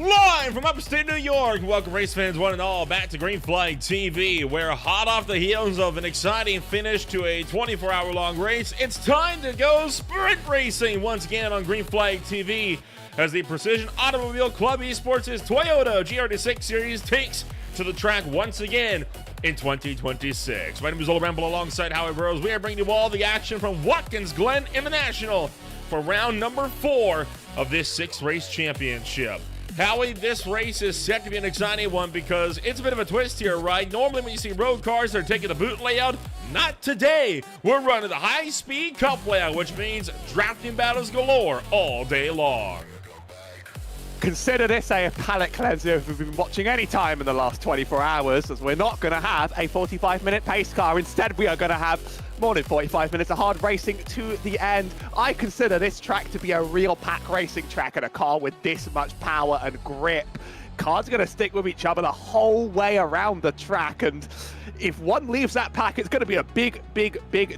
Live from upstate New York, welcome race fans one and all back to Green Flag TV. We're hot off the heels of an exciting finish to a 24-hour long race. It's time to go sprint racing once again on Green Flag TV as the Precision Automobile Club Esports' Toyota GR86 series takes to the track once again in 2026. My name is Ola Ramble alongside Howie Burrows. We are bringing you all the action from Watkins, Glen International for round number 4 of this 6-race championship. Howie, this race is set to be an exciting one because it's a bit of a twist here, right? Normally when you see road cars, they're taking the boot layout. Not today. We're running the high-speed cup layout, which means drafting battles galore all day long. Consider this a palate cleanser if you've been watching any time in the last 24 hours, as we're not going to have a 45-minute pace car. Instead, we are going to have more than 45 minutes of hard racing to the end. I consider this track to be a real pack racing track, and a car with this much power and grip. Cars are going to stick with each other the whole way around the track, and if one leaves that pack, it's going to be a big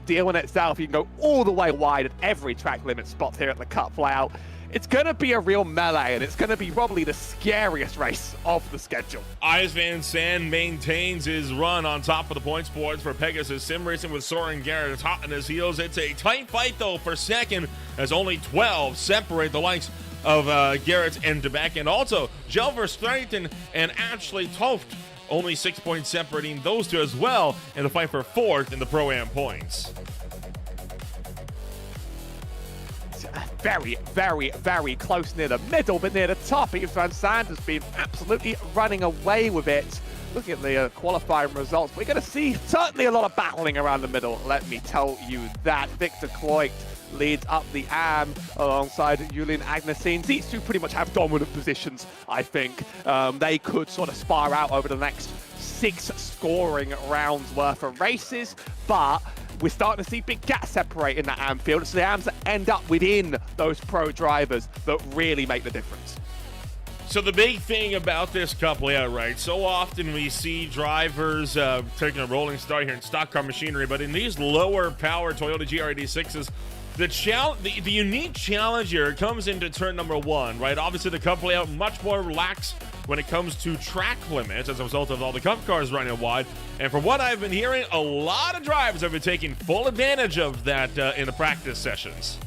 deal in itself. You can go all the way wide at every track limit spot here at the Cup layout. It's going to be a real melee, and it's going to be probably the scariest race of the schedule. Ives Van Sant maintains his run on top of the points boards for Pegasus Sim Racing with Soren Garrett hot on his heels. It's a tight fight, though, for second, as only 12 separate the likes of Garrett and DeBeck, and also Jelver Stratton and Ashley Toft, only 6 points separating those two as well in the fight for 4th in the Pro-Am points. Very close near the middle, but near the top, Ives Van Sant has been absolutely running away with it. Looking at the qualifying results, we're going to see certainly a lot of battling around the middle, let me tell you that. Victor Kloit leads up the AM alongside Julian Agnesine. These two pretty much have dominant positions, I think. They could sort of spar out over the next 6 scoring rounds worth of races, but we're starting to see big gaps separate in that AM field. It's the AMs that end up within those pro drivers that really make the difference. So the big thing about this cup layout, right? So often we see drivers taking a rolling start here in stock car machinery, but in these lower power Toyota GR86s, the unique challenge here comes into turn number 1, right? Obviously the cup layout much more relaxed when it comes to track limits as a result of all the cup cars running wide. And from what I've been hearing, a lot of drivers have been taking full advantage of that in the practice sessions.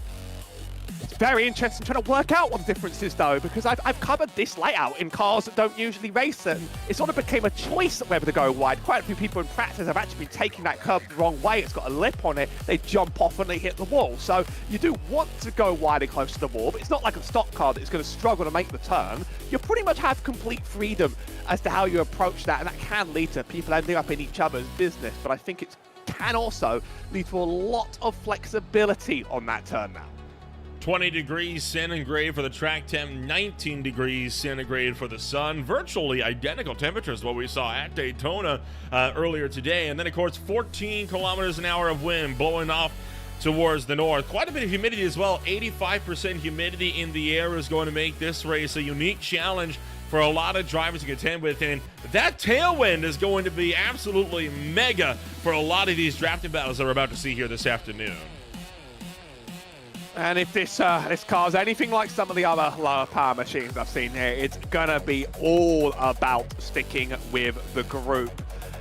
It's very interesting trying to work out what the difference is, though, because I've covered this layout in cars that don't usually race it, and it sort of became a choice whether to go wide. Quite a few people in practice have actually been taking that curve the wrong way. It's got a lip on it, they jump off and they hit the wall. So you do want to go wide and close to the wall, but it's not like a stock car that is going to struggle to make the turn. You pretty much have complete freedom as to how you approach that, and that can lead to people ending up in each other's business, but I think it can also lead to a lot of flexibility on that turn now. 20 degrees centigrade for the track temp, 19 degrees centigrade for the sun. Virtually identical temperatures to what we saw at Daytona earlier today. And then, of course, 14 kilometers an hour of wind blowing off towards the north. Quite a bit of humidity as well. 85% humidity in the air is going to make this race a unique challenge for a lot of drivers to contend with. And that tailwind is going to be absolutely mega for a lot of these drafting battles that we're about to see here this afternoon. And if this car's anything like some of the other lower power machines I've seen here, it's gonna be all about sticking with the group.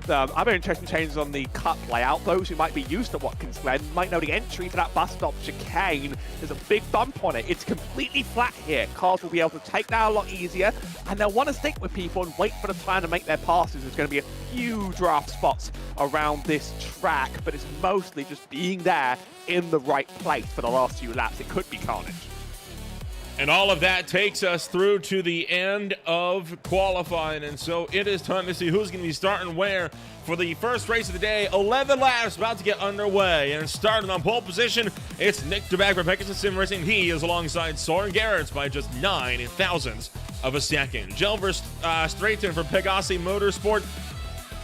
Other interesting changes on the cup layout. Those who might be used to Watkins Glen might know the entry to that bus stop chicane. There's a big bump on it. It's completely flat here. Cars will be able to take that a lot easier, and they'll want to stick with people and wait for the time to make their passes. There's going to be a few draft spots around this track, but it's mostly just being there in the right place for the last few laps. It could be carnage. And all of that takes us through to the end of qualifying. And so it is time to see who's going to be starting where for the first race of the day. 11 laps about to get underway. And starting on pole position, it's Nick DeBeck for Pegasus Sim Racing. He is alongside Soren Garrett by just 9 thousandths of a second. Jelver Stratton for Pegasus Motorsport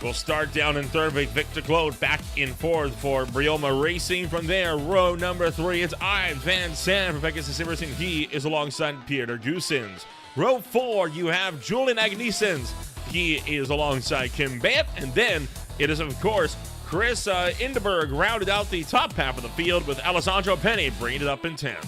will start down in third with Victor Kloit back in fourth for Brioma Racing. From there, row number 3, it's Ives Van Sant for Pegasus Sim Racing. He is alongside Peter Goosens. Row 4, you have Julian Agnesins. He is alongside Kim Bant. And then it is, of course, Chris Inderberg rounded out the top half of the field with Alessandro Penny bringing it up in 10th.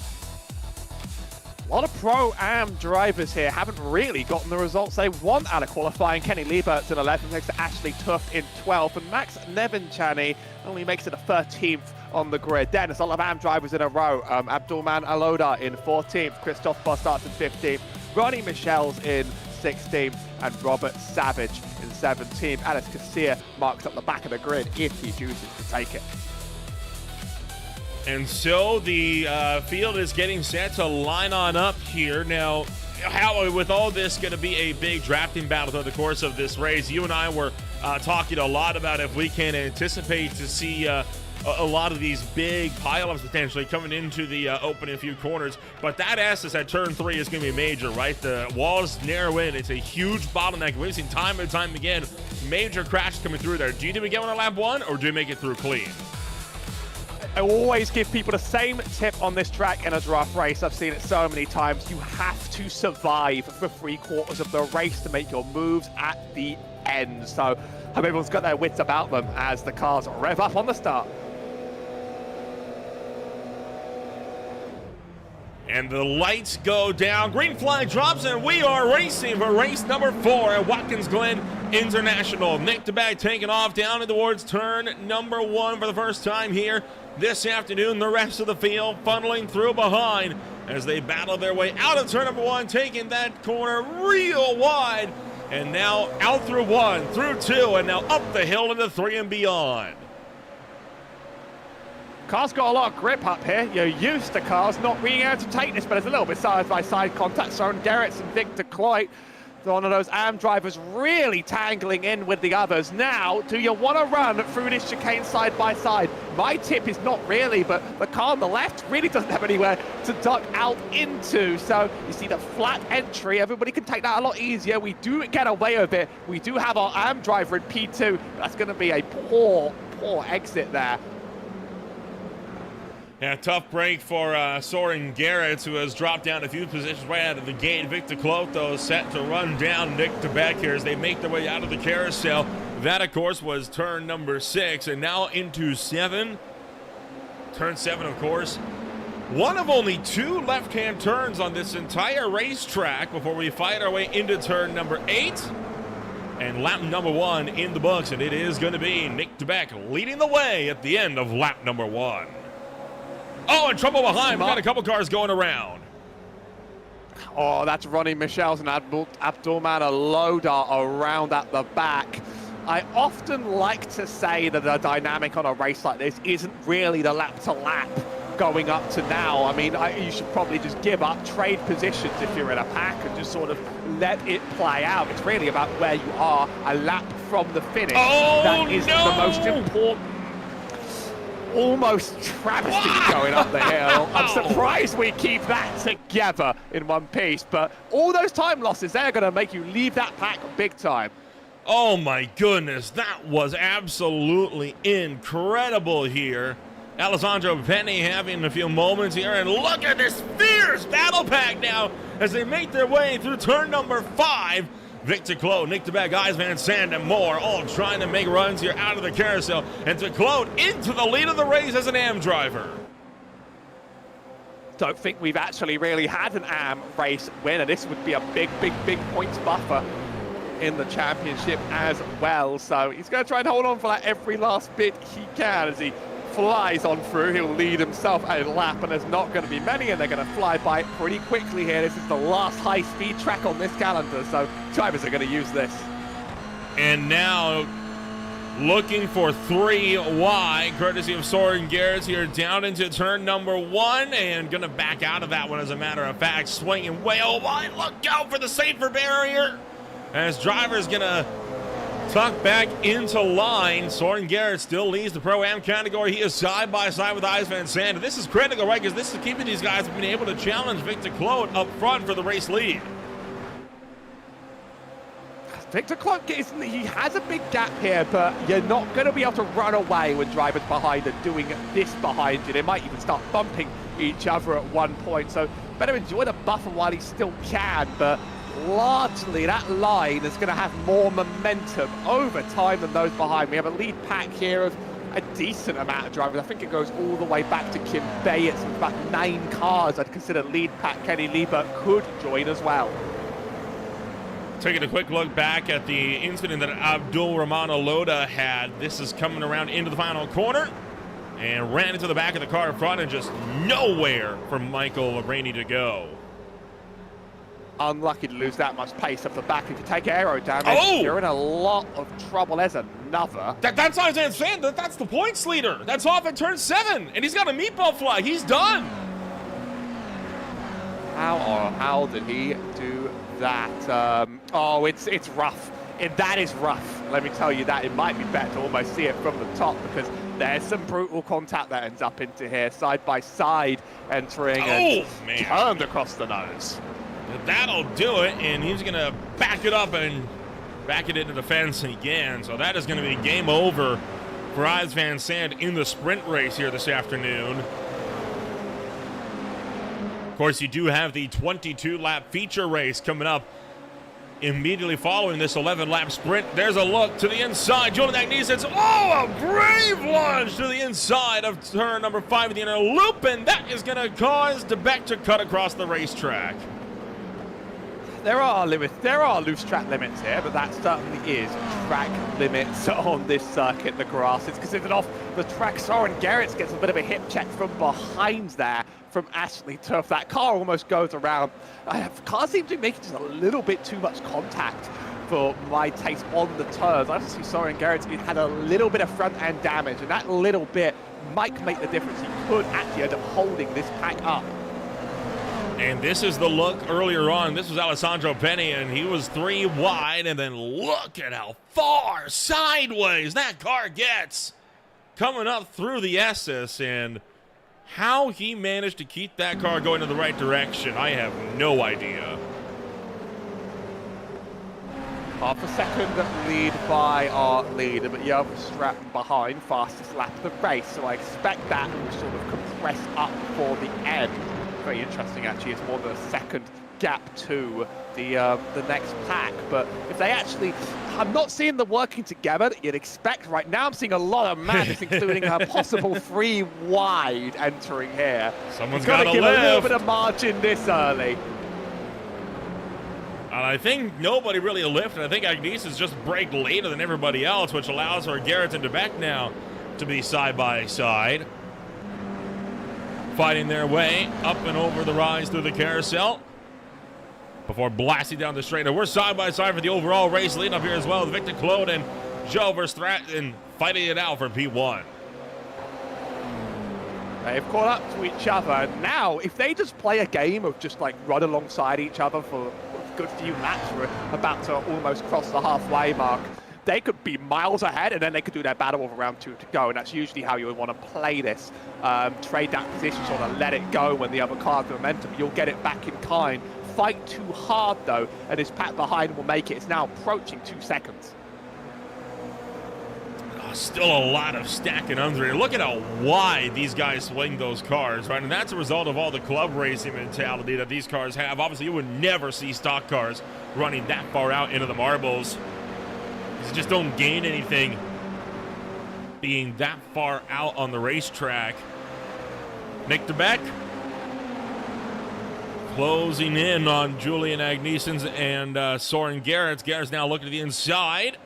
A lot of Pro-Am drivers here haven't really gotten the results they want out of qualifying. Kenny Liebert's in 11th, next to Ashley Tuft in 12th, and Max Nevinchani only makes it a 13th on the grid. Then there's a lot of AM drivers in a row. Abdulman Aloda in 14th, Christophe Bostart in 15th, Ronnie Michel's in 16th, and Robert Savage in 17th. Alex Casilla marks up the back of the grid if he chooses to take it. And so the field is getting set to line on up here. Now, how with all this going to be a big drafting battle throughout the course of this race? You and I were talking a lot about if we can anticipate to see a lot of these big pileups potentially coming into the opening few corners. But that Estes at turn 3 is going to be major, right? The walls narrow in. It's a huge bottleneck. We've seen time and time again major crashes coming through there. Do you think we get one on lap 1, or do you make it through clean? I always give people the same tip on this track in a draft race. I've seen it so many times. You have to survive for 3/4 of the race to make your moves at the end. So I hope everyone's got their wits about them as the cars rev up on the start. And the lights go down. Green flag drops, and we are racing for race number 4 at Watkins Glen International. Nick DeBag taking off down towards turn number 1 for the first time here this afternoon. The rest of the field funneling through behind as they battle their way out of turn number 1, taking that corner real wide. And now out through 1, through 2, and now up the hill into 3 and beyond. Car's got a lot of grip up here. You're used to cars not being able to take this, but there's a little bit side-by-side contact. Soren Gerrits and Victor Cloyt, one of those AM drivers really tangling in with the others. Now, do you want to run through this chicane side-by-side? My tip is not really, but the car on the left really doesn't have anywhere to duck out into. So you see the flat entry. Everybody can take that a lot easier. We do get away with it. We do have our AM driver in P2. That's going to be a poor exit there. Yeah, tough break for Soren Gerrits, who has dropped down a few positions right out of the gate. Victor Clote, though, set to run down Nick DeBeck here as they make their way out of the carousel. That, of course, was turn number 6, and now into 7. Turn 7, of course. One of only 2 left-hand turns on this entire racetrack before we fight our way into turn number 8. And lap number 1 in the books, and it is going to be Nick DeBeck leading the way at the end of lap number 1. Oh, and trouble behind. We've got a couple cars going around. Oh, that's Ronnie Michel's and Abdulman Aloda around at the back. I often like to say that the dynamic on a race like this isn't really the lap-to-lap going up to now. I mean, you should probably just give up, trade positions if you're in a pack and just sort of let it play out. It's really about where you are a lap from the finish. Oh, that is no! the most important. Almost travesty going up the hill. I'm surprised we keep that together in one piece, but all those time losses, they're going to make you leave that pack big time. Oh my goodness, that was absolutely incredible here. Alessandro Penny having a few moments here, and look at this fierce battle pack now as they make their way through turn number 5. Victor Clote, Nick DeBeck, Eyes Van Sant, and more, all trying to make runs here out of the carousel. And to Clote into the lead of the race as an AM driver. Don't think we've actually really had an AM race winner. This would be a big points buffer in the championship as well. So he's going to try and hold on for that every last bit he can as he flies on through. He'll lead himself a lap, and there's not going to be many, and they're going to fly by it pretty quickly here. This is the last high-speed track on this calendar, so drivers are going to use this. And now looking for 3 wide, courtesy of Soren Gerrits here down into turn number 1, and going to back out of that one, as a matter of fact, swinging way wide. Look out for the safer barrier as driver's going to tuck back into line. Soren Gerrits still leads the Pro-Am category. He is side by side with Eyes Van Sant. This is critical, right? Because this is keeping these guys from being able to challenge Victor Clote up front for the race lead. Victor Clote, he has a big gap here, but you're not going to be able to run away when drivers behind are doing this behind you. They might even start bumping each other at one point. So better enjoy the buffer while he still can, but largely that line is going to have more momentum over time than those behind. We have a lead pack here of a decent amount of drivers. I think it goes all the way back to Kim Bates. It's about 9 cars I'd consider lead pack Kenny Liebert could join as well. Taking a quick look back at the incident that Abdul Rahman Aloda had. This is coming around into the final corner and ran into the back of the car in front and just nowhere for Michael Rainey to go. Unlucky to lose that much pace off the back. If you take aero damage, you're in a lot of trouble. There's another. That's what I'm saying. That's the points leader. That's off at turn 7, and he's got a meatball fly. He's done. How did he do that? Oh, it's rough. That is rough. Let me tell you that. It might be better to almost see it from the top because there's some brutal contact that ends up into here. Side by side entering and turned across the nose. That'll do it, and he's going to back it up and back it into the fence again. So that is going to be game over for Ives Van Sant in the sprint race here this afternoon. Of course, you do have the 22-lap feature race coming up immediately following this 11-lap sprint. There's a look to the inside. Julian Agnesens, a brave lunge to the inside of turn number 5 of the inner loop, and that is going to cause DeBeck to cut across the racetrack. There are loose track limits here, but that certainly is track limits on this circuit. The grass is considered off the track. Soren Gerrits gets a bit of a hip check from behind there from Ashley Turf. That car almost goes around. Cars seem to be making just a little bit too much contact for my taste on the turns. I see Soren Gerrits had a little bit of front end damage, and that little bit might make the difference. He could actually end up holding this pack up. And this is the look earlier on. This was Alessandro Penny, and he was 3 wide, and then look at how far sideways that car gets coming up through the SS, and how he managed to keep that car going in the right direction, I have no idea. Half a second lead by our leader, but Strap behind, fastest lap of the race, so I expect that will sort of compress up for the end. Very interesting, actually. It's more than a second gap to the next pack. But if they actually, I'm not seeing them working together that you'd expect right now. I'm seeing a lot of madness, including a possible 3 wide entering here. Someone's got to give live. A little bit of margin this early. And I think nobody really lifted. I think Agnesens just braked later than everybody else, which allows for Garrett and DeBeck now to be side by side, fighting their way up and over the rise through the carousel before blasting down the straight. And we're side by side for the overall race lead up here as well with Victor Claude and Joe Verstraeten fighting it out for P1. They've caught up to each other. Now, if they just play a game of just like run alongside each other for a good few laps, we're about to almost cross the halfway mark. They could be miles ahead, and then they could do their battle of round 2 to go, and that's usually how you would want to play this. Trade that position, sort of let it go when the other car's momentum. You'll get it back in kind. Fight too hard, though, and his pack behind will make it. It's now approaching 2 seconds. Still a lot of stacking under here. Look at how wide these guys swing those cars, right? And that's a result of all the club racing mentality that these cars have. Obviously, you would never see stock cars running that far out into the marbles. You just don't gain anything being that far out on the racetrack. Nick DeBeck closing in on Julian Agnesens and Soren Gerrits. Gerrits now looking to the inside.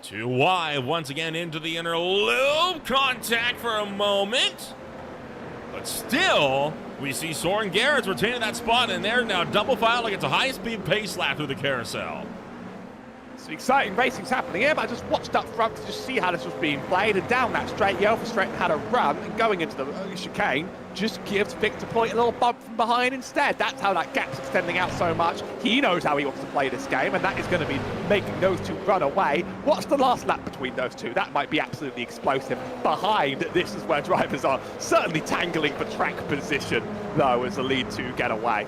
2 wide once again into the inner loop. Contact for a moment. But still, we see Soren Gerrits retaining that spot, and they're now double file like it's a high-speed pace lap through the carousel. Some exciting racing's happening here, but I just watched up front to just see how this was being played, and down that straight, Verstraeten had a run, and going into the chicane just gives Victor Point a little bump from behind instead. That's how that gap's extending out so much. He knows how he wants to play this game, and that is going to be making those two run away. Watch the last lap between those two. That might be absolutely explosive. Behind, this is where drivers are certainly tangling for track position, though, as the lead two get away.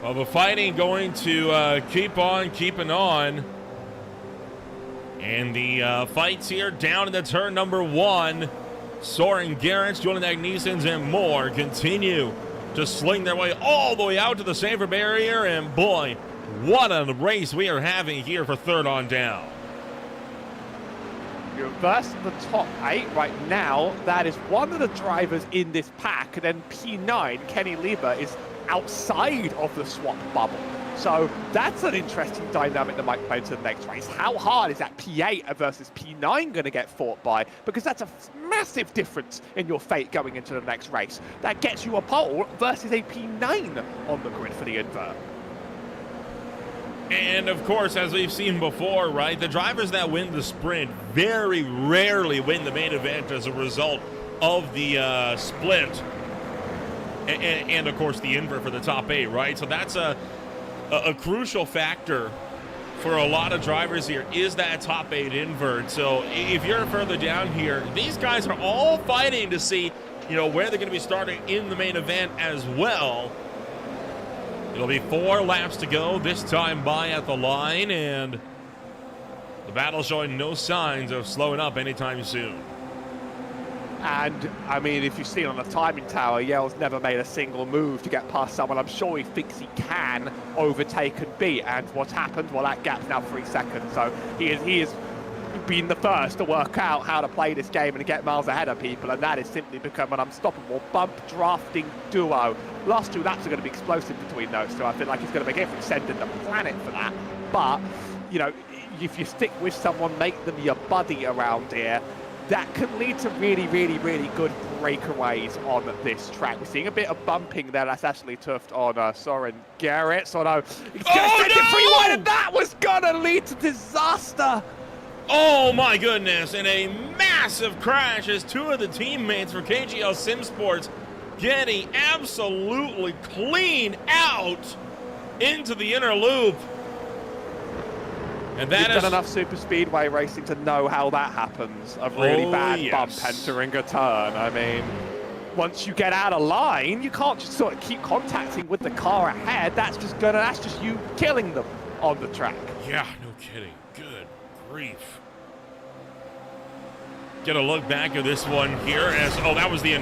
Well, the fighting going to keep on keeping on. And the fights here down into turn number 1. Soren Gerrits, Julian Agnesens, and more continue to sling their way all the way out to the safer barrier. And boy, What a race we are having here for third on down. You're versing the top 8 right now. That is one of the drivers in this pack. And then P9, Kenny Lieber, is outside of the swap bubble. So that's an interesting dynamic that might play into the next race. How hard is that P8 versus P9 going to get fought by? Because that's a massive difference in your fate going into the next race. That gets you a pole versus a P9 on the grid for the invert. And of course, as we've seen before, right, the drivers that win the sprint very rarely win the main event as a result of the split. And of course, the invert for the top 8, right? So that's a crucial factor for a lot of drivers here, is that top 8 invert. So if you're further down here, these guys are all fighting to see, where they're going to be starting in the main event as well. It'll be 4 laps to go, this time by at the line, and the battle showing no signs of slowing up anytime soon. And, I mean, if you've seen on the timing tower, Yale's never made a single move to get past someone I'm sure he thinks he can overtake and beat. And what's happened? Well, that gap's now 3 seconds. So he is been the first to work out how to play this game and get miles ahead of people, and that has simply become an unstoppable bump drafting duo. Last 2 laps are going to be explosive between those two. I feel like he's going to make every cent in the planet for that. But, if you stick with someone, make them your buddy around here, that can lead to really, really, really good breakaways on this track. We're seeing a bit of bumping there. That's actually turfed on Soren Garrett. So no, he's going to send it free wide, and that was going to lead to disaster. Oh my goodness, and a massive crash as 2 of the teammates for KGL Sim Sports getting absolutely clean out into the inner loop. And that You've done enough super speedway racing to know how that happens. A really bad bump entering a turn. I mean, once you get out of line, you can't just sort of keep contacting with the car ahead. That's just you killing them on the track. Yeah, no kidding. Good grief. Get a look back at this one here as, that was the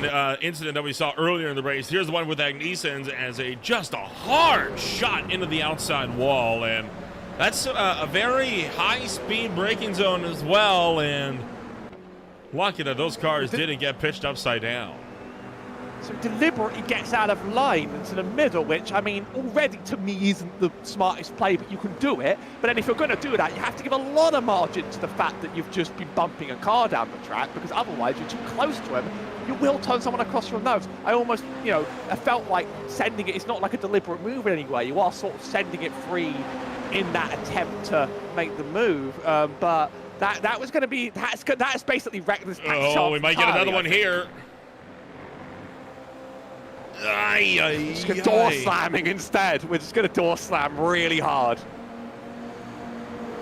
incident that we saw earlier in the race. Here's the one with Agnesens as just a hard shot into the outside wall, and that's a very high-speed braking zone as well, and lucky that those cars didn't get pitched upside down. So deliberately gets out of line into the middle, which, I mean, already to me isn't the smartest play, but you can do it. But then if you're going to do that, you have to give a lot of margin to the fact that you've just been bumping a car down the track, because otherwise you're too close to him. You will turn someone across your nose. I almost, I felt like sending it, it's not like a deliberate move in any way. You are sort of sending it free in that attempt to make the move. But that was going to be, that's basically wrecked this match. We might get another one here. Just going to door slamming instead. We're just going to door slam really hard.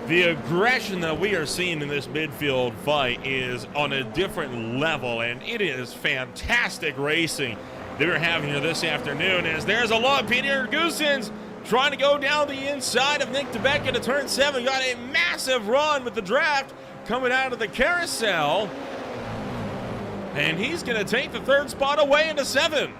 The aggression that we are seeing in this midfield fight is on a different level, and it is fantastic racing that we're having here this afternoon. As there's a lot of Peter Goosens trying to go down the inside of Nick DeBecca to turn 7. Got a massive run with the draft coming out of the carousel, and he's going to take the 3rd spot away into 7.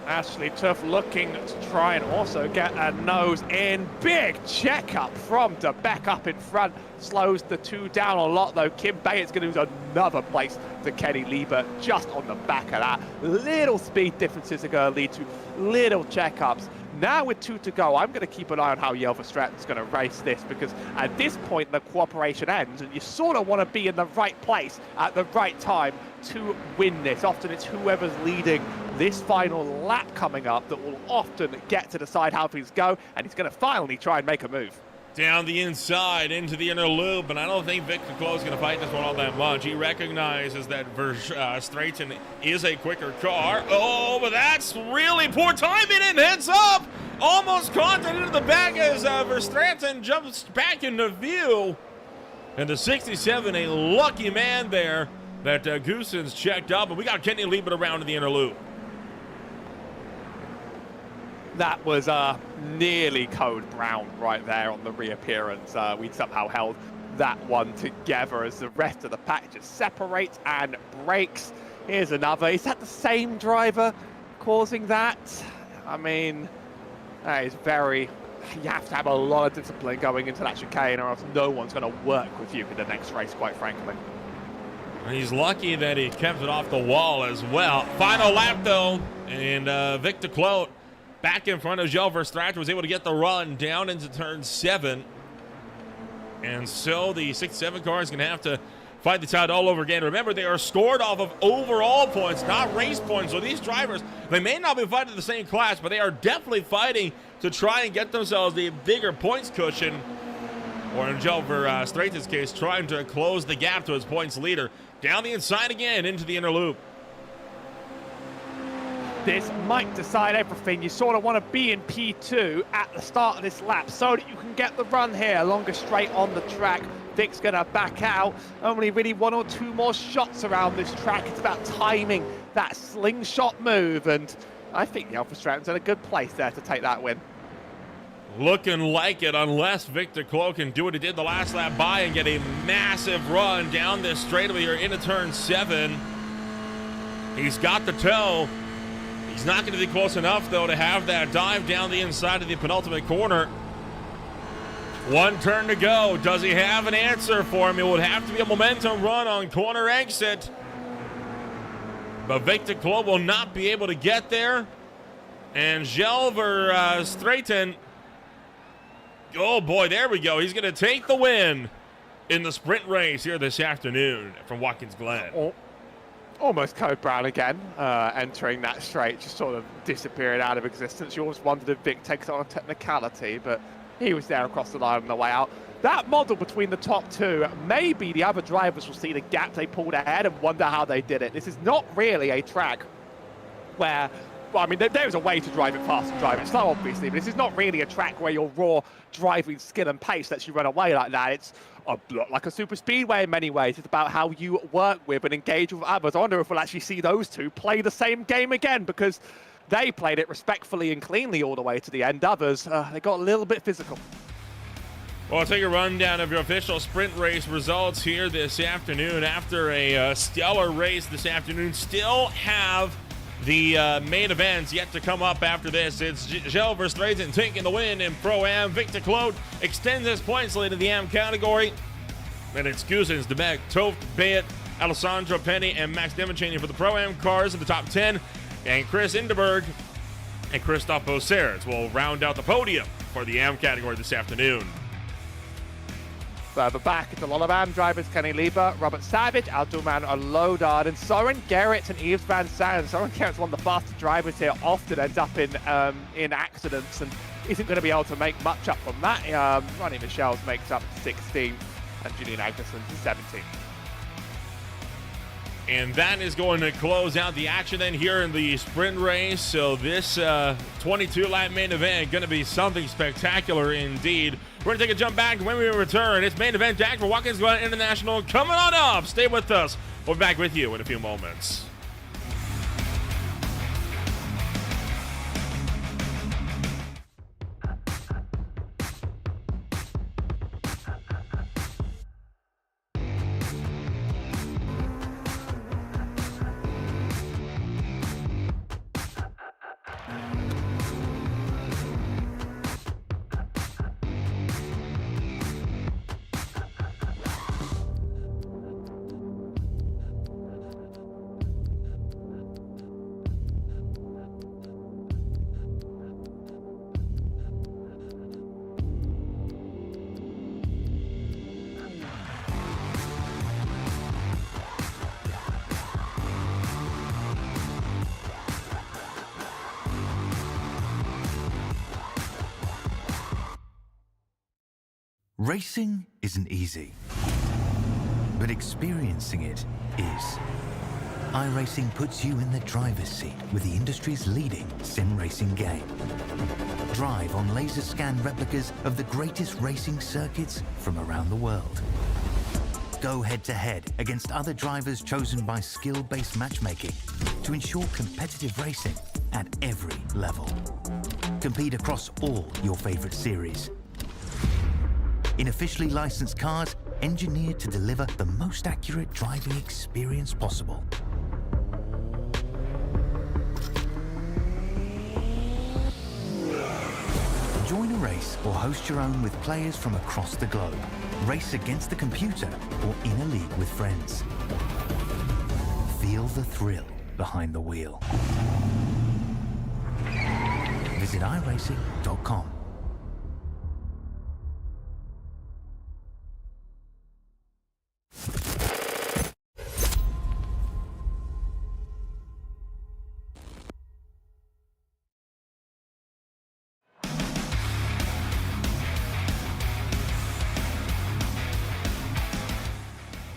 Ashley Tuff looking to try and also get a nose in. Big checkup from DeBecca up in front. Slows the 2 down a lot, though. Kim Bayet's going to lose another place to Kenny Lieber just on the back of that. Little speed differences are going to lead to little checkups. Now with 2 to go, I'm going to keep an eye on how Jelver Stratton's going to race this, because at this point the cooperation ends and you sort of want to be in the right place at the right time to win this. Often it's whoever's leading this final lap coming up that will often get to decide how things go, and he's going to finally try and make a move. Down the inside into the inner loop, and I don't think Victor Close is going to fight this one all that much. He recognizes that Strayton is a quicker car. Oh, but that's really poor timing, and heads up! Almost caught it into the back as Verstraeten jumps back into view. And the 67, a lucky man there that Goosens checked up, and we got Kenny Liebert around to the inner loop. That was nearly code brown right there on the reappearance. We'd somehow held that one together as the rest of the pack just separates and breaks. Here's another. Is that the same driver causing that? I mean, That is very... You have to have a lot of discipline going into that chicane, or else no one's going to work with you in the next race, quite frankly. He's lucky that he kept it off the wall as well. Final lap, though, and Victor Clote back in front of Gilles Verstraete was able to get the run down into turn 7. And so the 6-7 car is going to have to fight the tide all over again. Remember, they are scored off of overall points, not race points. So these drivers, they may not be fighting the same class, but they are definitely fighting to try and get themselves the bigger points cushion. Or in Gilles Verstraete's case, trying to close the gap to his points leader. Down the inside again into the inner loop. This might decide everything. You sort of want to be in P2 at the start of this lap so that you can get the run here, longer straight on the track. Vic's going to back out. Only really 1 or 2 more shots around this track. It's about timing that slingshot move, and I think the Alpha Stratton's in a good place there to take that win. Looking like it, unless Victor Clote can do what he did the last lap by and get a massive run down this straightaway here into turn 7. He's got the toe. He's not going to be close enough, though, to have that dive down the inside of the penultimate corner. 1 turn to go. Does he have an answer for him? It would have to be a momentum run on corner exit. But Victor Clote will not be able to get there. And Gilles Verstraete, oh boy, there we go. He's going to take the win in the sprint race here this afternoon from Watkins Glen. Almost Code Brown again, entering that straight, just sort of disappearing out of existence. You always wondered if Vic takes it on a technicality, but he was there across the line on the way out. That model between the top 2, maybe the other drivers will see the gap they pulled ahead and wonder how they did it. This is not really a track where, well, I mean, there's a way to drive it fast and drive it slow, obviously, but this is not really a track where your raw driving skill and pace lets you run away like that. It's a lot like a super speedway in many ways. It's about how you work with and engage with others. I wonder if we'll actually see those two play the same game again, because they played it respectfully and cleanly all the way to the end. Others, they got a little bit physical. Well, I'll take a rundown of your official sprint race results here this afternoon. After a stellar race this afternoon, still have the main events yet to come up after this. It's Gilles Verstraete taking the win in Pro-Am. Victor Clote extends his points lead in the Am category. And it's Cousins, Demek, Toft, Bayet, Alessandro Penny, and Max Demonchini for the Pro-Am cars in the top 10. And Chris Inderberg and Christophe Bossert will round out the podium for the Am category this afternoon. Further back, it's a lot of Am drivers: Kenny Lieber, Robert Savage, Alduman Lodard, and Soren Gerrit and Yves Van Sant. Soren Gerrit's one of the faster drivers here, often ends up in accidents and isn't going to be able to make much up from that. Ronnie Michel's makes up 16, and Julian Agnesson's 17. And that is going to close out the action then here in the sprint race. So this 22-lap main event going to be something spectacular indeed. We're going to take a jump back when we return. It's main event Jack for Watkins Glen International. Coming on up. Stay with us. We'll be back with you in a few moments. Racing isn't easy, but experiencing it is. iRacing puts you in the driver's seat with the industry's leading sim racing game. Drive on laser scan replicas of the greatest racing circuits from around the world. Go head-to-head against other drivers chosen by skill-based matchmaking to ensure competitive racing at every level. Compete across all your favorite series. In officially licensed cars, engineered to deliver the most accurate driving experience possible. iRace or host your own with players from across the globe. Race against the computer or in a league with friends. Feel the thrill behind the wheel. Visit iRacing.com.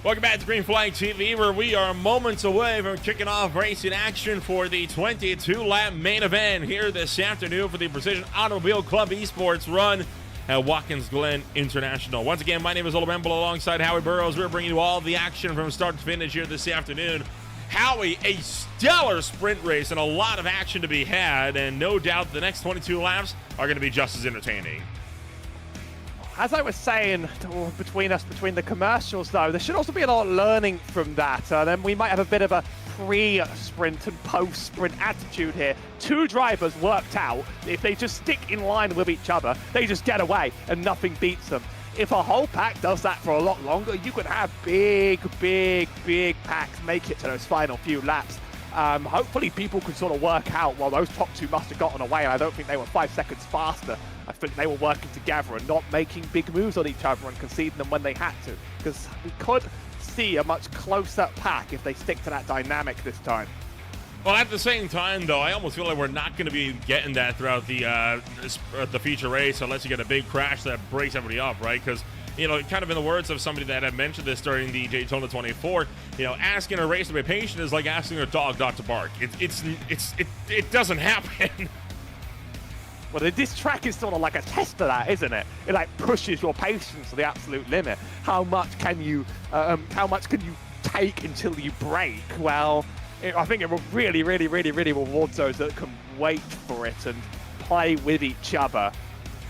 Welcome back to Green Flag TV, where we are moments away from kicking off racing action for the 22-lap main event here this afternoon for the Precision Automobile Club Esports run at Watkins Glen International. Once again, my name is Ola Bemble alongside Howie Burrows. We're bringing you all the action from start to finish here this afternoon. Howie, a stellar sprint race and a lot of action to be had, and no doubt the next 22 laps are going to be just as entertaining. As I was saying between the commercials, though, there should also be a lot of learning from that. Then we might have a bit of a pre-sprint and post-sprint attitude here. Two drivers worked out if they just stick in line with each other, they just get away and nothing beats them. If a whole pack does that for a lot longer, you can have big packs make it to those final few laps. Hopefully people can sort of work out, well, those top two must have gotten away, and I don't think they were 5 seconds faster. I think they were working together and not making big moves on each other and conceding them when they had to, because we could see a much closer pack if they stick to that dynamic this time. Well, at the same time, though, I almost feel like we're not going to be getting that throughout the feature race unless you get a big crash that breaks everybody up, right? Because, you know, kind of in the words of somebody that had mentioned this during the Daytona 24, you know, asking a race to be patient is like asking a dog not to bark. It doesn't happen. Well, this track is sort of like a test of that, isn't it? It like pushes your patience to the absolute limit. How much can you take until you break? Well, I think it will really reward those that can wait for it and play with each other.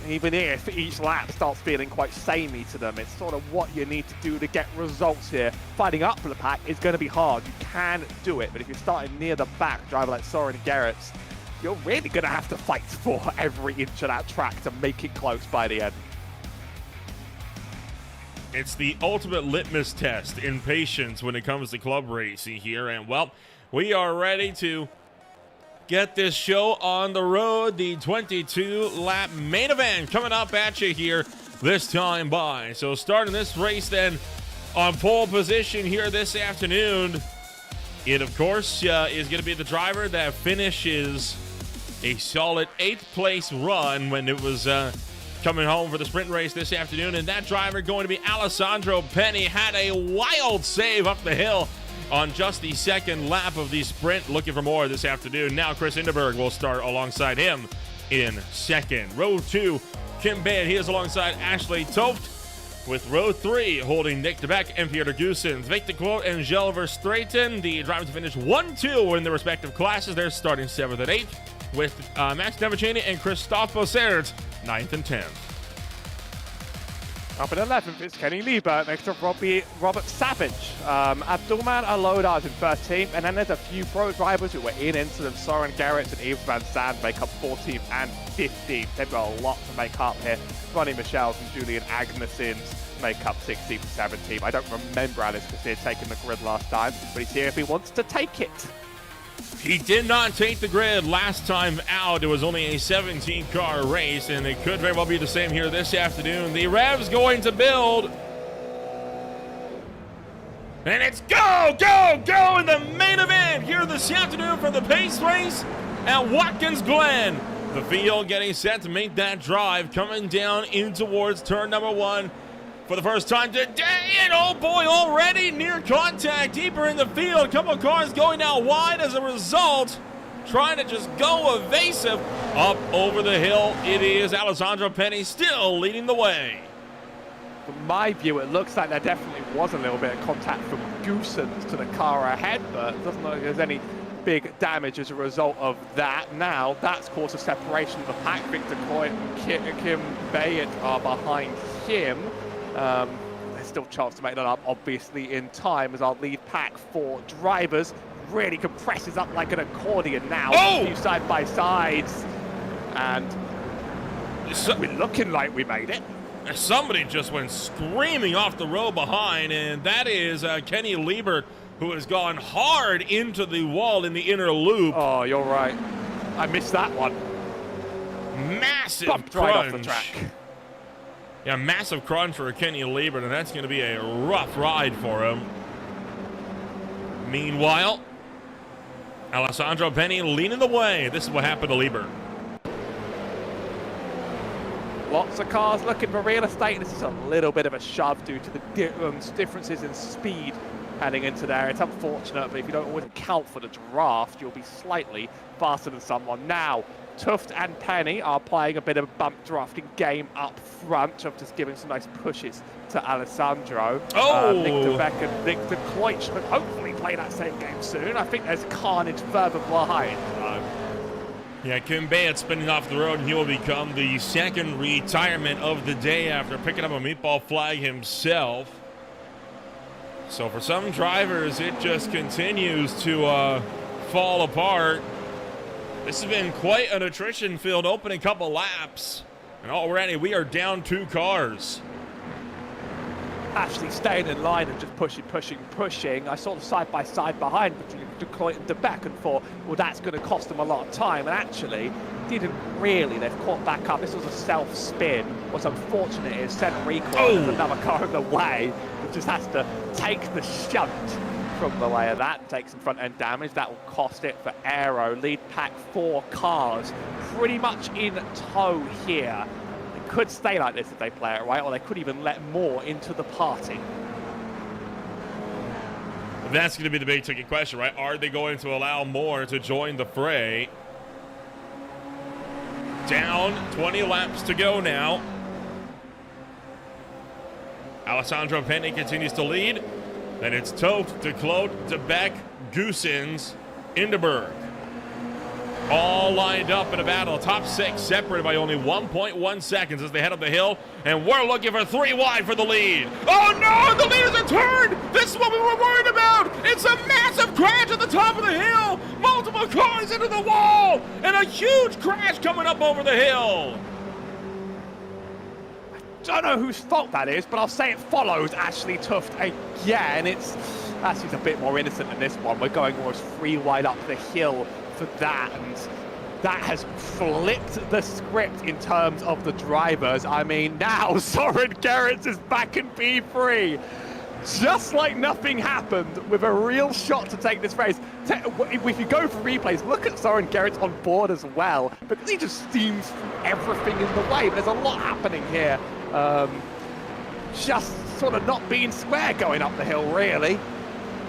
Even if each lap starts feeling quite samey to them, it's sort of what you need to do to get results here. Fighting up for the pack is going to be hard. You can do it, but if you're starting near the back, a driver like Soren Gerrits, you're really going to have to fight for every inch of that track to make it close by the end. It's the ultimate litmus test in patience when it comes to club racing here. And, well, we are ready to get this show on the road. The 22-lap main event coming up at you here this time by. So starting this race then on pole position here this afternoon, it, of course, is going to be the driver that finishes a solid 8th place run when it was coming home for the sprint race this afternoon. And that driver going to be Alessandro Penny. Had a wild save up the hill on just the second lap of the sprint. Looking for more this afternoon. Now Chris Inderberg will start alongside him in second. Row 2, Kim Baird. He is alongside Ashley Toft. With row 3 holding Nick DeBeck and Peter Goossens. Victor Quote and Gel Verstraeten, the drivers to finish 1-2 in their respective classes. They're starting 7th and 8th. With Max Devicini and Christophe Bossert, 9th and 10th. Up in 11th, it's Kenny Liebert next to Robert Savage. Abdulman Alodars in 13th, and then there's a few pro drivers who were into them. Soren Gerrits and Yves Van Zandt make up 14th and 15th. They've got a lot to make up here. Ronnie Michel's and Julian Agnesins make up 16th and 17th. I don't remember Alice Kassir taking the grid last time, but he's here if he wants to take it. He did not take the grid last time out. It was only a 17-car race, and it could very well be the same here this afternoon. The Rev's going to build. And it's go in the main event here this afternoon for the pace race at Watkins Glen. The field getting set to make that drive, coming down in towards turn number 1. For the first time today, and oh boy, already near contact, deeper in the field. A couple of cars going out wide as a result, trying to just go evasive up over the hill. It is Alessandro Penny still leading the way. From my view, it looks like there definitely was a little bit of contact from Goossens to the car ahead, but it doesn't look like there's any big damage as a result of that. Now, that's caused a separation of the pack. Victor Coy and Kim Bayet are behind him. There's still a chance to make that up, obviously, in time, as our lead pack for drivers really compresses up like an accordion now. Oh! A few side-by-sides, and We're looking like we made it. Somebody just went screaming off the row behind, and that is Kenny Liebert, who has gone hard into the wall in the inner loop. Oh, you're right. I missed that one. Massive Bumped crunch. right off the track. Yeah, massive crunch for Kenny Liebert, and that's going to be a rough ride for him. Meanwhile, Alessandro Penny leading the way. This is what happened to Liebert. Lots of cars looking for real estate. This is a little bit of a shove due to the differences in speed heading into there. It's unfortunate, but if you don't always account for the draft, you'll be slightly faster than someone. Now, Tuft and Penny are playing a bit of a bump drafting game up front. Tuft is giving some nice pushes to Alessandro. Nick DeBeck and Nick DeCloich should hopefully play that same game soon. I think there's carnage further behind. Yeah, Kim Bayett spinning off the road, and he will become the second retirement of the day after picking up a meatball flag himself. So for some drivers, it just continues to fall apart. This has been quite an attrition-filled opening couple laps. And already we are down 2 cars. Actually staying in line and just pushing. I saw the side-by-side behind between DeCloich and DeBeck and thought, well, that's going to cost them a lot of time. And actually, didn't really. They've caught back up. This was a self-spin. What's unfortunate is sent recoil. There's another car in the way. It just has to take the shunt from the way of that and take some front-end damage. That will cost it for Aero. Lead pack 4 cars pretty much in tow here. They could stay like this if they play it right, or they could even let more into the party. That's going to be the big ticket question, right? Are they going to allow more to join the fray? Down 20 laps to go now. Alessandro Penny continues to lead. Then it's Toth, DeCloich, DeBeck, Goosens, Inderberg. All lined up in a battle. Top 6 separated by only 1.1 seconds as they head up the hill. And we're looking for 3 wide for the lead. Oh no, the leaders are turned. This is what we were worried about. It's a massive crash at the top of the hill. Multiple cars into the wall. And a huge crash coming up over the hill. Don't know whose fault that is, but I'll say it follows Ashley Tuft again. Ashley's a bit more innocent than this one. We're going almost 3 wide up the hill for that, and that has flipped the script in terms of the drivers. I mean, now Soren Gerrits is back in P3. Just like nothing happened, with a real shot to take this race. If you go for replays, look at Soren Gerrits on board as well, because he just steams through everything in the way. There's a lot happening here. Just sort of not being square going up the hill, really.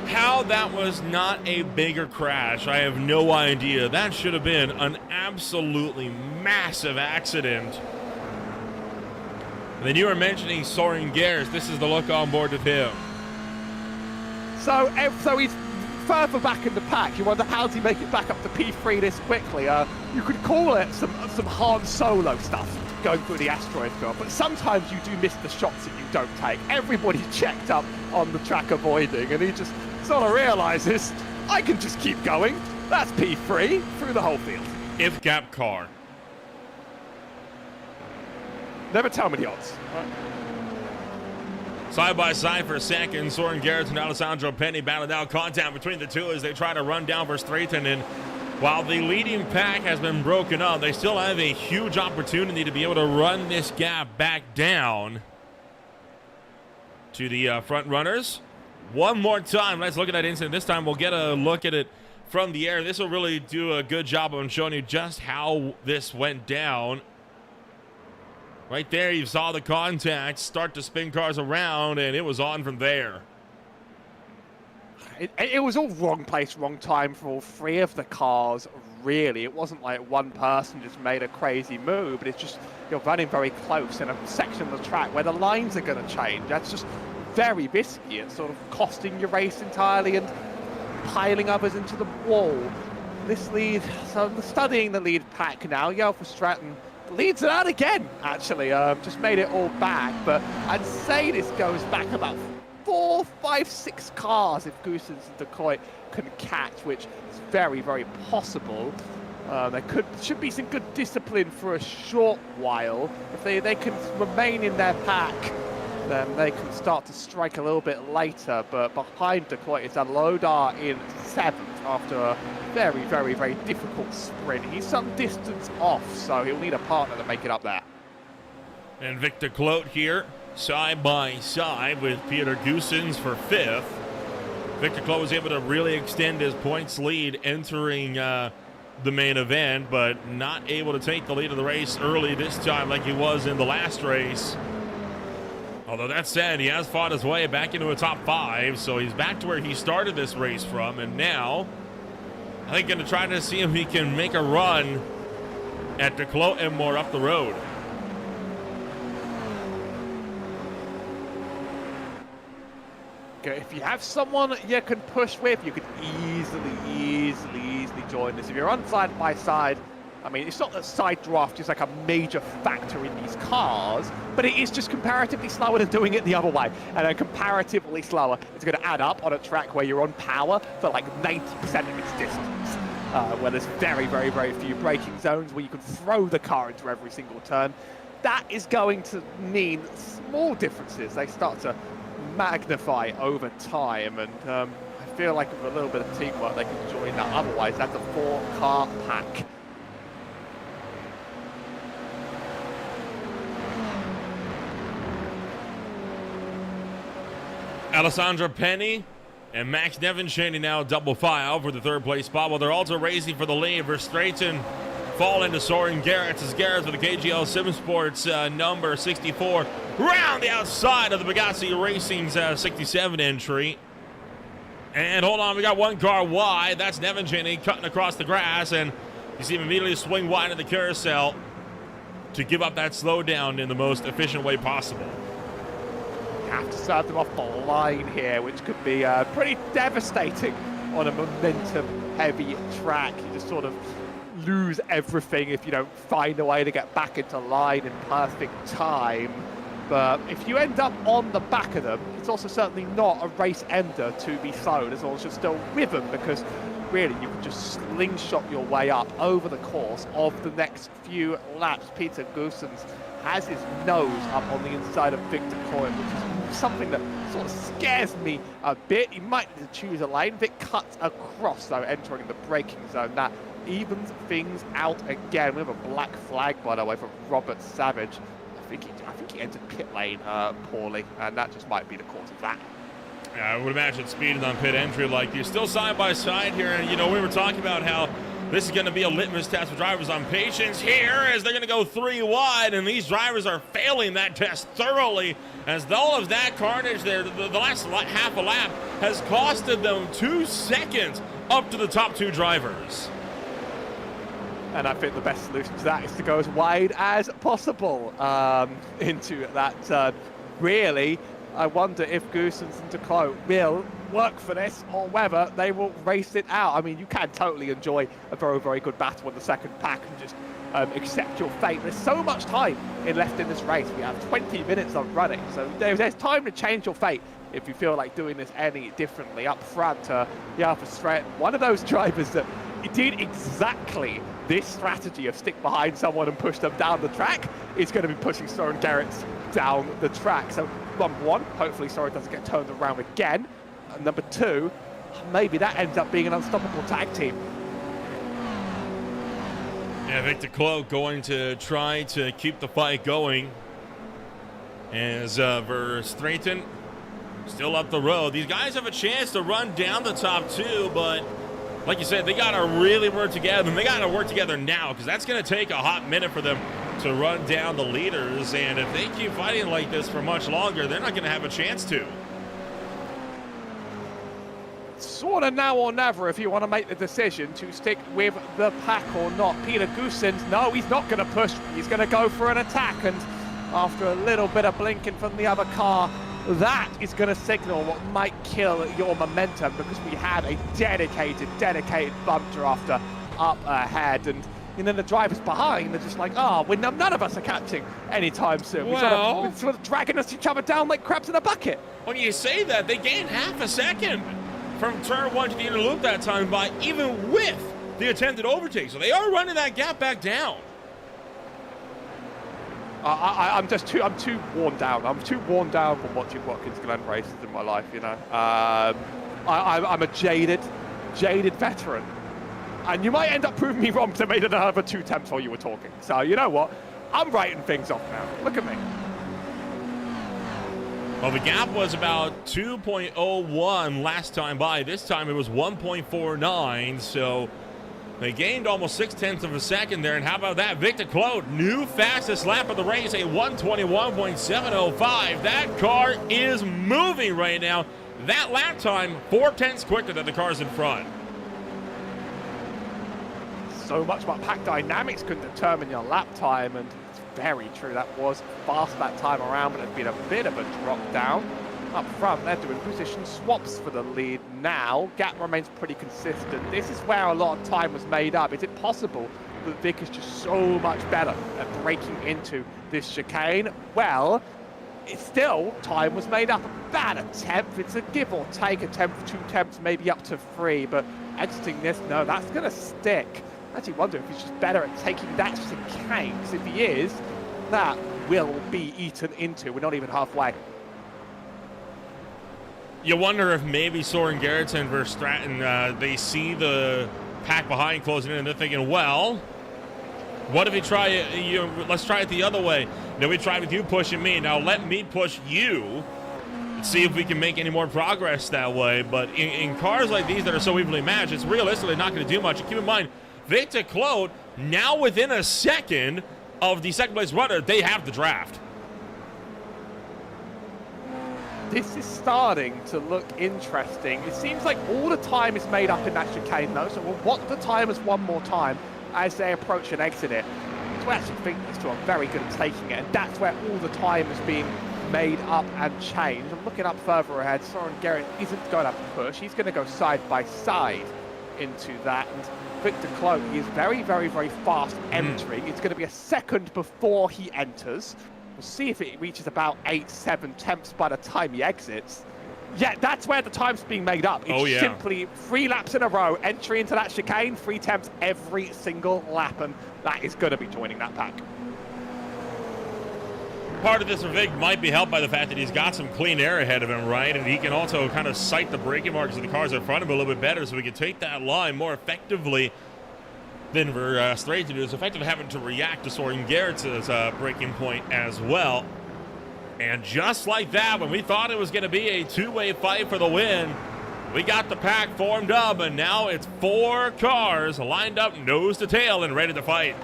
How that was not a bigger crash, I have no idea. That should have been an absolutely massive accident. And then you were mentioning Soren Gerrits. This is the look on board with him. So he's further back in the pack. You wonder, how does he make it back up to P3 this quickly? You could call it some Han Solo stuff going through the asteroid field, but sometimes you do miss the shots that you don't take. Everybody checked up on the track avoiding, and he just sort of realizes, I can just keep going. That's P3 through the whole field. If gap car. Never tell me the odds. Side by side for a second, Soren Gerrits and Alessandro Penny battling out contact between the two as they try to run down Verstraeten. And while the leading pack has been broken up, they still have a huge opportunity to be able to run this gap back down to the front runners. One more time, let's look at that incident. This time we'll get a look at it from the air. This will really do a good job of showing you just how this went down. Right there, you saw the contact start to spin cars around, and it was on from there. It was all wrong place, wrong time for all 3 of the cars, really. It wasn't like one person just made a crazy move, but it's just you're running very close in a section of the track where the lines are going to change. That's just very risky. It's sort of costing your race entirely and piling others into the wall. This lead, so I'm studying the lead pack now. For Stratton leads it out again, actually. Just made it all back, but I'd say this goes back about 4, 5, 6 cars if Goosens and DeCloich can catch, which is very, very possible. Should be some good discipline for a short while. If they can remain in their pack, then they can start to strike a little bit later. But behind Decoy is Lodar in 7th after a very, very, very difficult sprint. He's some distance off, so he'll need a partner to make it up there. And Victor Clote here, side by side with Peter Goossens for 5th. Victor Clote was able to really extend his points lead entering the main event, but not able to take the lead of the race early this time like he was in the last race. Although that said, he has fought his way back into a top 5, so he's back to where he started this race from, and now I think going to try to see if he can make a run at De Clote and more up the road. If you have someone you can push with, you could easily join this. If you're on side by side, I mean, it's not that side draft is like a major factor in these cars, but it is just comparatively slower than doing it the other way. And then comparatively slower, it's going to add up on a track where you're on power for like 90% of its distance, where there's very, very, very few braking zones where you can throw the car into every single turn. That is going to mean small differences. They start to magnify over time, and I feel like with a little bit of teamwork they can join that. Otherwise, that's a 4-car pack. Alessandro Penny and Max Nevinshaney now double file for the 3rd place spot, while they're also racing for the lead. Verstraeten fall into Soren Garrett as Garrett with the KGL Sim Sports number 64 round the outside of the Bugatti Racing's 67 entry. And hold on, we got one car wide. That's Nevinshaney cutting across the grass, and you see him immediately swing wide in the carousel to give up that slowdown in the most efficient way possible. Have to serve them off the line here, which could be pretty devastating on a momentum-heavy track. You just sort of lose everything if you don't find a way to get back into line in perfect time. But if you end up on the back of them, it's also certainly not a race ender to be thrown, as long as you're still with them, because really you can just slingshot your way up over the course of the next few laps. Peter Goossens has his nose up on the inside of Victor Clote, which is something that sort of scares me a bit. He might need to choose a lane. Vic cuts across, though, entering the braking zone. That evens things out again. We have a black flag, by the way, from Robert Savage. I think he entered pit lane poorly, and that just might be the cause of that. Yeah, I would imagine speeding on pit entry like you're still side by side here, and you know, we were talking about how this is going to be a litmus test for drivers on patience here, as they're going to go 3 wide, and these drivers are failing that test thoroughly, as all of that carnage there, the last half a lap has costed them 2 seconds up to the top 2 drivers. And I think the best solution to that is to go as wide as possible into that turn. Really, I wonder if Goossens and De Clote will work for this, or whether they will race it out. I mean, you can totally enjoy a very, very good battle in the second pack and just accept your fate. There's so much time left in this race. We have 20 minutes of running, so there's time to change your fate if you feel like doing this any differently. Up front, Verstraeten, one of those drivers that did exactly this strategy of stick behind someone and push them down the track, is going to be pushing Soren Garrett down the track. So number 1, hopefully Soren doesn't get turned around again. And number 2, maybe that ends up being an unstoppable tag team. Yeah, Victor Clote going to try to keep the fight going, as Verstraeten still up the road. These guys have a chance to run down the top 2, but like you said, they got to really work together, and they got to work together now, because that's going to take a hot minute for them to run down the leaders, and if they keep fighting like this for much longer, they're not going to have a chance to. Sort of now or never if you want to make the decision to stick with the pack or not. Peter Goossens, no, he's not going to push. He's going to go for an attack, and after a little bit of blinking from the other car, that is going to signal what might kill your momentum, because we have a dedicated bump drafter up ahead, and then the drivers behind are just like, none of us are catching anytime soon. Well, we're sort of dragging each other down like crabs in a bucket. When you say that, they gained half a second from turn 1 to the inner loop that time by, even with the attempted overtake. So they are running that gap back down. I'm too worn down. I'm too worn down from watching Watkins Glen races in my life, you know. I'm a jaded veteran. And you might end up proving me wrong because I made another 2 attempts while you were talking. So you know what? I'm writing things off now. Look at me. Well, the gap was about 2.01 last time by. This time it was 1.49, so they gained almost 0.6 of a second there. And how about that? Victor Claude, new fastest lap of the race, a 1:21.705. That car is moving right now. That lap time, 0.4 quicker than the cars in front. So much about pack dynamics can determine your lap time, and it's very true. That was fast that time around, but it's been a bit of a drop down. Up front, they're doing position swaps for the lead now. Gap remains pretty consistent. This is where a lot of time was made up. Is it possible that Vic is just so much better at breaking into this chicane? Well, it's still, time was made up about a 10th. It's a give or take, a 10th, 2 attempts, maybe up to 3, but exiting this, no, that's going to stick. I actually wonder if he's just better at taking that chicane, because if he is, that will be eaten into. We're not even halfway. You wonder if maybe Soren Gerritsen and Verstraeten, they see the pack behind closing in and they're thinking, well, what if we try it, let's try it the other way. Then we try with you pushing me. Now let me push you and see if we can make any more progress that way. But in cars like these that are so evenly matched, it's realistically not going to do much. And keep in mind, Victor Claude, now within a second of the second place runner, they have the draft. This is starting to look interesting. It seems like all the time is made up in that chicane though, so we'll watch the timers one more time as they approach and exit it. So I actually think these two are very good at taking it, and that's where all the time is being made up and changed. I'm looking up further ahead. Soren Gerrit isn't going to push. He's going to go side by side into that, and Victor Claude, he is very, very, very fast entering. It's going to be a second before he enters. We'll see if it reaches about 8-7 tenths by the time he exits. Yeah, that's where the time's being made up. It's simply 3 laps in a row, entry into that chicane, 3 tenths every single lap, and that is going to be joining that pack. Part of this for Vic might be helped by the fact that he's got some clean air ahead of him, right? And he can also kind of sight the braking marks of the cars in front of him a little bit better, so we can take that line more effectively than Verstraeten to do. It's effective having to react to Soren Gerritsen's braking point as well. And just like that, when we thought it was going to be a 2-way fight for the win, we got the pack formed up, and now it's 4 cars lined up nose to tail and ready to fight.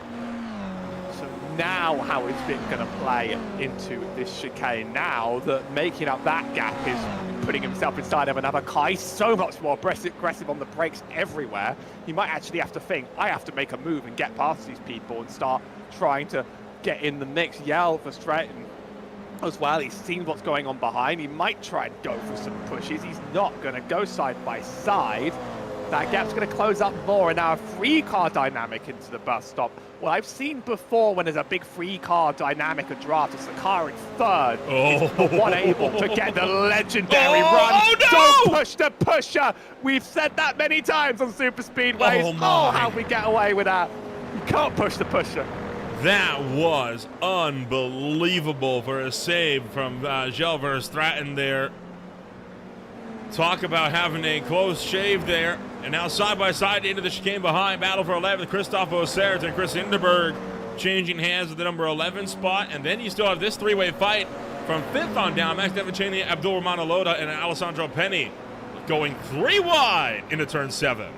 Now how is Vic going to play into this chicane? Now that making up that gap is putting himself inside of another car. He's so much more aggressive on the brakes everywhere. He might actually have to think, I have to make a move and get past these people and start trying to get in the mix. Yell for Stratton as well. He's seen what's going on behind. He might try and go for some pushes. He's not going to go side by side. That gap's going to close up more, and now a 3-car dynamic into the bus stop. Well, I've seen before when there's a big 3-car dynamic of draft, it's the car in third. It's the one able to get the legendary run. Oh, no! Don't push the pusher. We've said that many times on super speedways. Oh, how we get away with that. You can't push the pusher. That was unbelievable for a save from Gilles Verstraeten there. Talk about having a close shave there. And now side by side into the chicane behind. Battle for 11th. Christophe Ossert and Chris Hindenburg changing hands with the number 11 spot. And then you still have this 3-way fight from 5th on down. Max Deviceni, Abdul Manaloda, and Alessandro Penny going 3 wide into turn 7.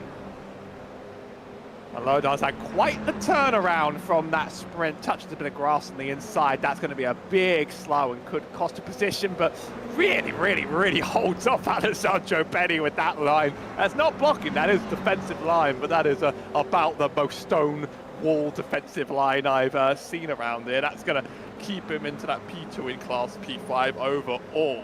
Maloda's had quite the turnaround from that sprint. Touches a bit of grass on the inside. That's going to be a big slow and could cost a position, but really, really, really holds off Alessandro Penny with that line. That's not blocking, that is defensive line, but that is about the most stone wall defensive line I've seen around there. That's going to keep him into that P2 in class P5 overall.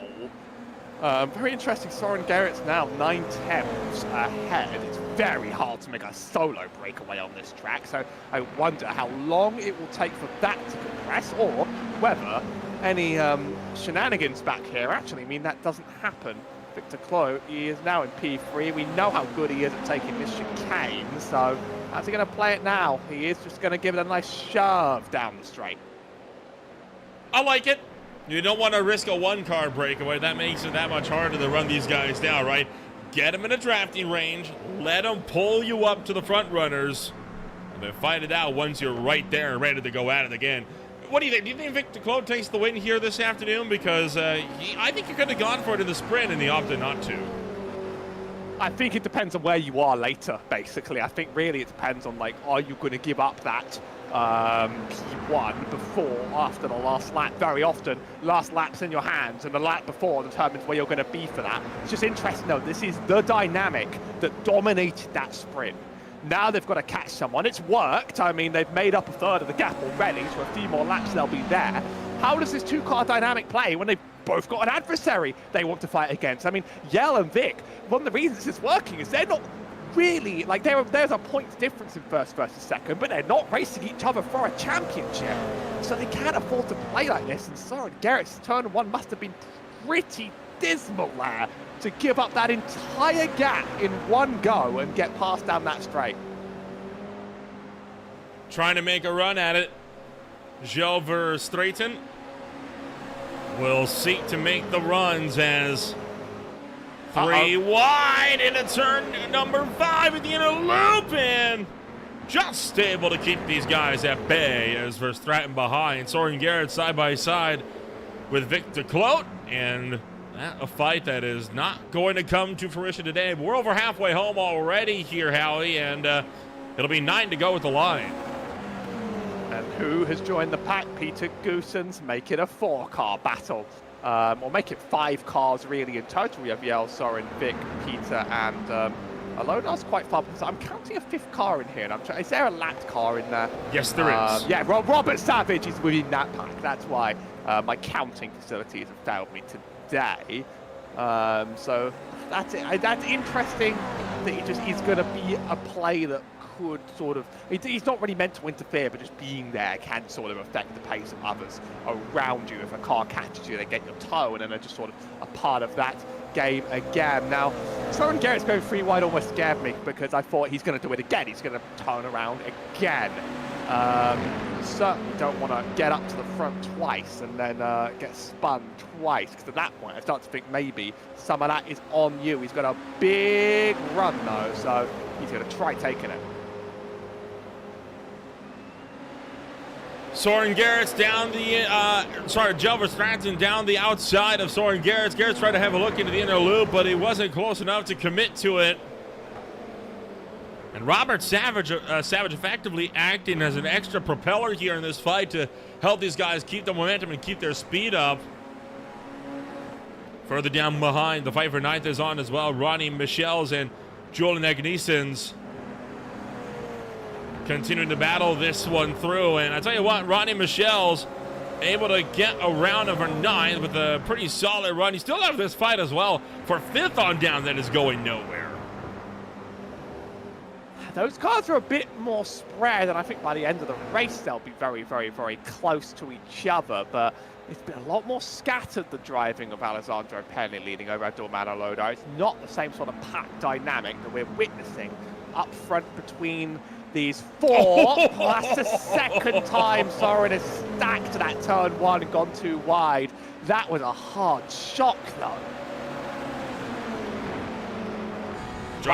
Very interesting. Soren Gerrit's now 9 tenths ahead. It's very hard to make a solo breakaway on this track, so I wonder how long it will take for that to compress, or whether any shenanigans back here actually mean that doesn't happen. Victor Claude, he is now in P3. We know how good he is at taking this chicane, so How's he going to play it now? He is just going to give it a nice shove down the straight. I like it. You don't want to risk a one-car breakaway. That makes it that much harder to run these guys down, right? Get them in a drafting range. Let them pull you up to the front runners. And then fight it out once you're right there and ready to go at it again. What do you think? Do you think Victor Claude takes the win here this afternoon? Because I think he could have gone for it in the sprint and he opted not to. I think it depends on where you are later, basically. I think really it depends on, like, are you going to give up that P1 before, after the last lap? Very often, last lap's in your hands, and the lap before determines where you're going to be for that. It's just interesting, though. This is the dynamic that dominated that sprint. Now they've got to catch someone. It's worked. I mean, they've made up a third of the gap already, so a few more laps they'll be there. How does this two-car dynamic play when they've both got an adversary they want to fight against? I mean, Yell and Vic, one of the reasons it's working is they're not really, like, there's a points difference in first versus second, but they're not racing each other for a championship. So they can't afford to play like this, and Soren Gerrit's turn one must have been pretty dismal there to give up that entire gap in one go and get past down that straight. Trying to make a run at it. Gilles Verstraeten will seek to make the runs as three wide into turn number 5 at the inner loop, and just able to keep these guys at bay as Verstraeten behind. Soren Gerrit side by side with Victor Claude, and a fight that is not going to come to fruition today. But we're over halfway home already here, Howie, and it'll be 9 to go with the line. And who has joined the pack? Peter Goossens. Make it a 4-car battle. Or make it 5 cars, really, in total. We have Yell, Soren, Vic, Peter, and Alona's quite far. So I'm counting a 5th car in here. And I'm trying, is there a lapped car in there? Yes, there is. Yeah, Robert Savage is within that pack. That's why my counting facilities have failed me today. So that's it. That's interesting that he's going to be a play that could sort of, he's not really meant to interfere, but just being there can sort of affect the pace of others around you. If a car catches you, they get your toe, and then they're just sort of a part of that game again. Now, Soren Gerrit's going 3 wide almost scared me, because I thought he's going to do it again. He's going to turn around again. Certainly don't want to get up to the front twice and then get spun twice, because at that point I start to think maybe some of that is on you. He's got a big run though, so he's going to try taking it. Soren Gerrit's down the, Gilles Verstraeten down the outside of Soren Gerrit. Gerrit's tried to have a look into the inner loop, but he wasn't close enough to commit to it. And Robert Savage effectively acting as an extra propeller here in this fight to help these guys keep the momentum and keep their speed up. Further down behind, the fight for 9th is on as well. Ronnie Michels and Julian Agnesens continuing to battle this one through. And I tell you what, Ronnie Michels able to get around number 9 with a pretty solid run. He still has this fight as well for 5th on down that is going nowhere. Those cars are a bit more spread, and I think by the end of the race they'll be very, very, very close to each other, but it's been a lot more scattered, the driving of Alessandro Penny leading over Dormano Loda. It's not the same sort of pack dynamic that we're witnessing up front between these 4. That's the second time Soren has stacked that turn 1 and gone too wide. That was a hard shock, though.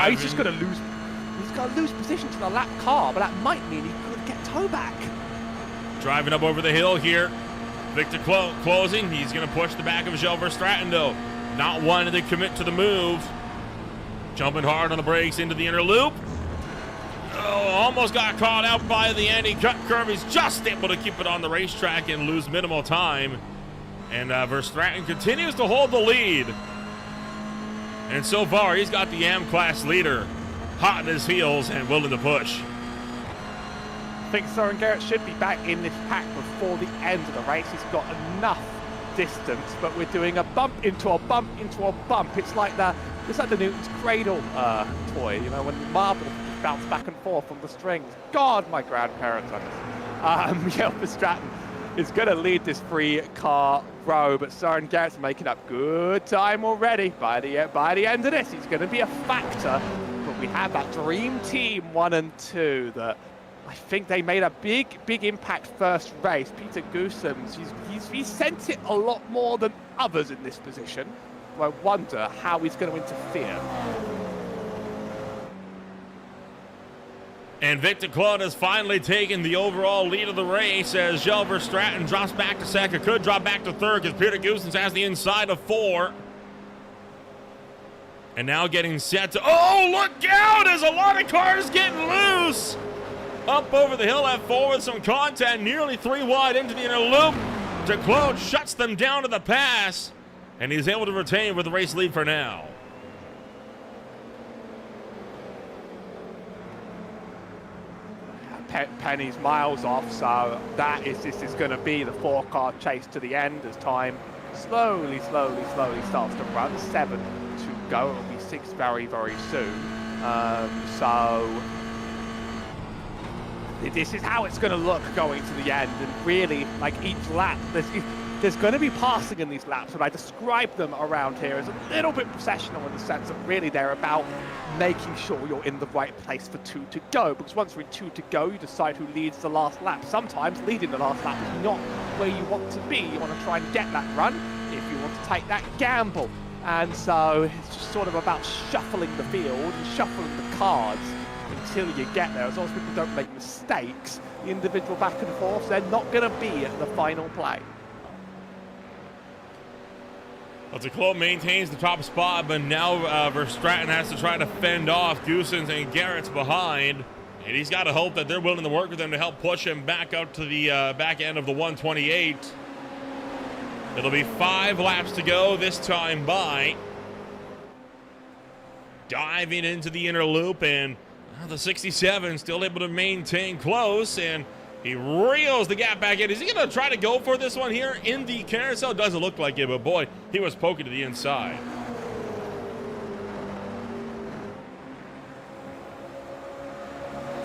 He's just going to lose. He's got to lose position to the lap car, but that might mean he could get toe back. Driving up over the hill here. Victor closing. He's going to push the back of Gilles Verstraeten, though. Not wanting to commit to the move. Jumping hard on the brakes into the inner loop. Oh, almost got caught out by the anti-cut curve. He's just able to keep it on the racetrack and lose minimal time. And Verstraeten continues to hold the lead. And so far, he's got the M-Class leader hot in his heels and willing to push. I think Soren Gerrit should be back in this pack before the end of the race. He's got enough distance, but we're doing a bump into a bump into a bump. It's like the Newton's Cradle toy, you know, when the marble bounce back and forth on the strings. God, my grandparents on this. Gilles Verstraeten is going to lead this 3-car row, but Soren Gerrit's making up good time already. By the end of this, he's going to be a factor. We we have that dream team 1 and 2 that I think they made a big impact first race. Peter Goossens, he's sent it a lot more than others in this position. I wonder how he's going to interfere. And Victor Claude has finally taken the overall lead of the race as Gilles Verstraeten drops back to second, could drop back to third because Peter Goossens has the inside of 4. And now getting set to, oh, look out! There's a lot of cars getting loose! Up over the hill at 4 with some contact, nearly 3 wide into the inner loop. Claude shuts them down to the pass, and he's able to retain with the race lead for now. Penny's miles off, so this is going to be the 4-car chase to the end as time slowly starts to run. 7 to go. It'll be 6 very soon. So this is how it's going to look going to the end, and really, like, each lap, there's going to be passing in these laps, and I describe them around here as a little bit processional in the sense that really they're about making sure you're in the right place for 2 to go, because once you're in 2 to go, you decide who leads the last lap. Sometimes leading the last lap is not where you want to be. You want to try and get that run if you want to take that gamble. And so it's just sort of about shuffling the field and shuffling the cards until you get there. As long as people don't make mistakes, the individual back and forth, they're not going to be at the final play. Well, Claude maintains the top spot, but now Verstraeten has to try to fend off Goossens and Garrett's behind. And he's got to hope that they're willing to work with him to help push him back out to the back end of the 128. It'll be 5 laps to go this time by. Diving into the inner loop, and the 67 still able to maintain close, and he reels the gap back in. Is he going to try to go for this one here in the carousel? Doesn't look like it, but boy, he was poking to the inside.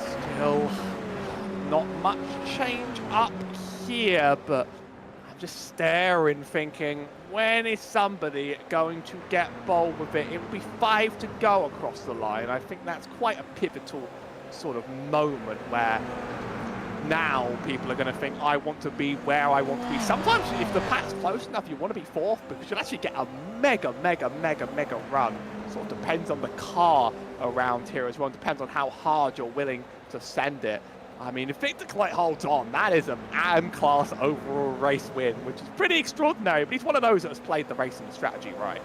Still not much change up here, but I'm just staring thinking, when is somebody going to get bold with it? It will be 5 to go across the line. I think that's quite a pivotal sort of moment where now people are going to think, I want to be where I want to be. Sometimes if the pack's close enough, you want to be 4th because you'll actually get a mega run. Sort of depends on the car around here as well. It depends on how hard you're willing to send it. I mean, if Victor Claude holds on, that is an AM-class overall race win, which is pretty extraordinary, but he's one of those that has played the race and the strategy right.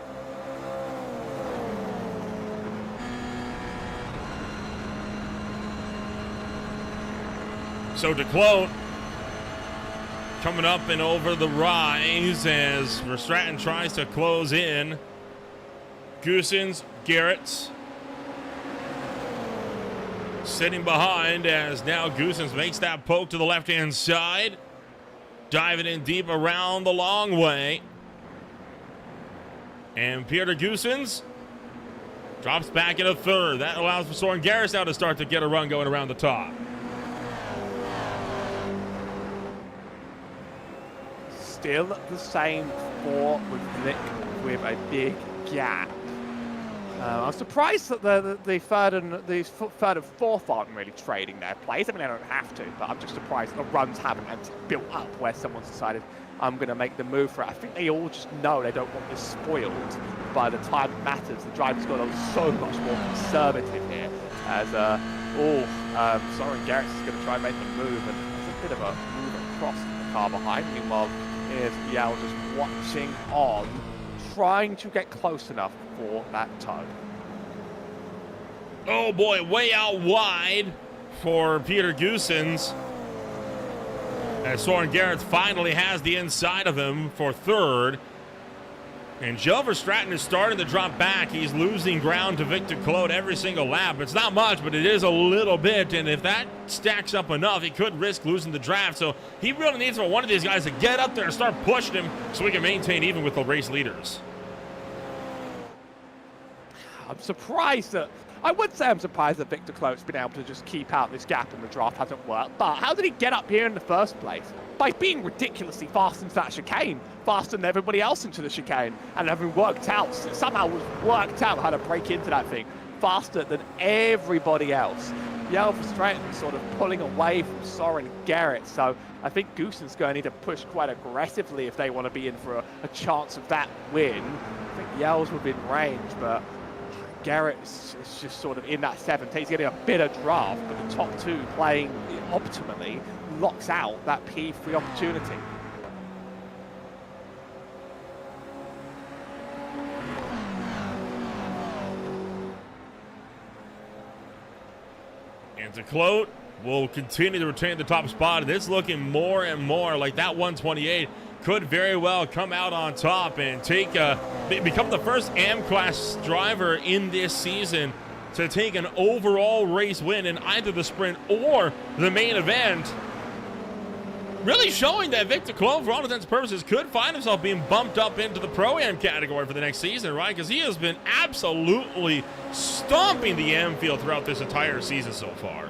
So Claude coming up and over the rise as Verstraeten tries to close in. Goossens, Garrett sitting behind as now Goossens makes that poke to the left-hand side. Diving in deep around the long way. And Peter Goossens drops back into 3rd. That allows for Soren Garrett now to start to get a run going around the top. Still the same 4 with Nick with a big gap. I'm surprised that the 3rd and 4th aren't really trading their plays. I mean, they don't have to, but I'm just surprised the runs haven't built up where someone's decided, I'm going to make the move for it. I think they all just know they don't want this spoiled by the time it matters. The driver's got to be so much more conservative here as, Soren Garrett is going to try and make the move, and there's a bit of a move across the car behind. Meanwhile, here's Biel just watching on, trying to get close enough for that toe. Oh boy, way out wide for Peter Goossens. And Soren Garrett finally has the inside of him for 3rd. And Gilles Verstraeten is starting to drop back. He's losing ground to Victor Claude every single lap. It's not much, but it is a little bit. And if that stacks up enough, he could risk losing the draft. So he really needs for one of these guys to get up there and start pushing him so we can maintain even with the race leaders. I'm surprised that, I would say I'm surprised that Victor Claude's been able to just keep out this gap and the draft hasn't worked. But how did he get up here in the first place? By being ridiculously fast into that chicane, faster than everybody else into the chicane, and having somehow worked out how to break into that thing faster than everybody else. Jelver Stratton sort of pulling away from Soren Garrett, so I think Goosen's going to need to push quite aggressively if they want to be in for a chance of that win. I think Yell's within range, but Garrett is just sort of in that 7th. He's getting a bit of draft, but the top two playing optimally locks out that P3 opportunity. And Declote will continue to retain the top spot, and it's looking more and more like that 128 could very well come out on top and become the first AM-class driver in this season to take an overall race win in either the sprint or the main event. Really showing that Victor Declote, for all intents and purposes, could find himself being bumped up into the Pro-Am category for the next season, right? Because he has been absolutely stomping the AM field throughout this entire season so far.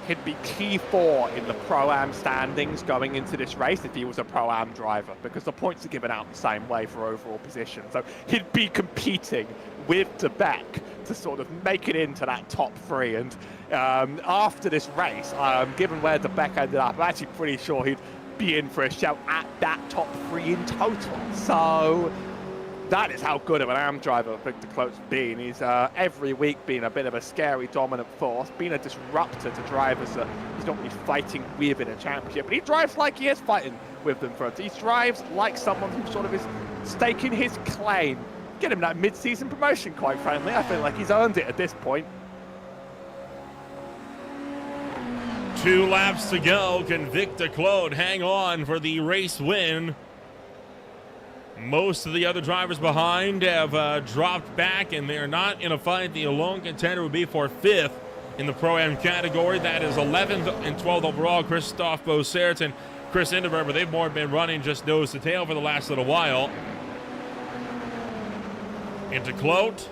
He'd be key 4 in the Pro-Am standings going into this race if he was a Pro-Am driver, because the points are given out the same way for overall position. So he'd be competing with Debeck to sort of make it into that top 3. And after this race, given where Debeck ended up, I'm actually pretty sure he'd be in for a shout at that top 3 in total. So that is how good of an AM driver Victor Declote's been. He's every week been a bit of a scary dominant force, been a disruptor to drivers that he's not really fighting with in a championship, but he drives like he is fighting with them for it. He drives like someone who sort of is staking his claim. Get him that mid-season promotion, quite frankly. I feel like he's earned it at this point. 2 laps to go. Can Victor Declote hang on for the race win? Most of the other drivers behind have dropped back, and they're not in a fight. The lone contender would be for 5th in the Pro-Am category. That is 11th and 12th overall. Christophe Bossert and Chris Inderberg, but they've more been running just nose to tail for the last little while. And Declote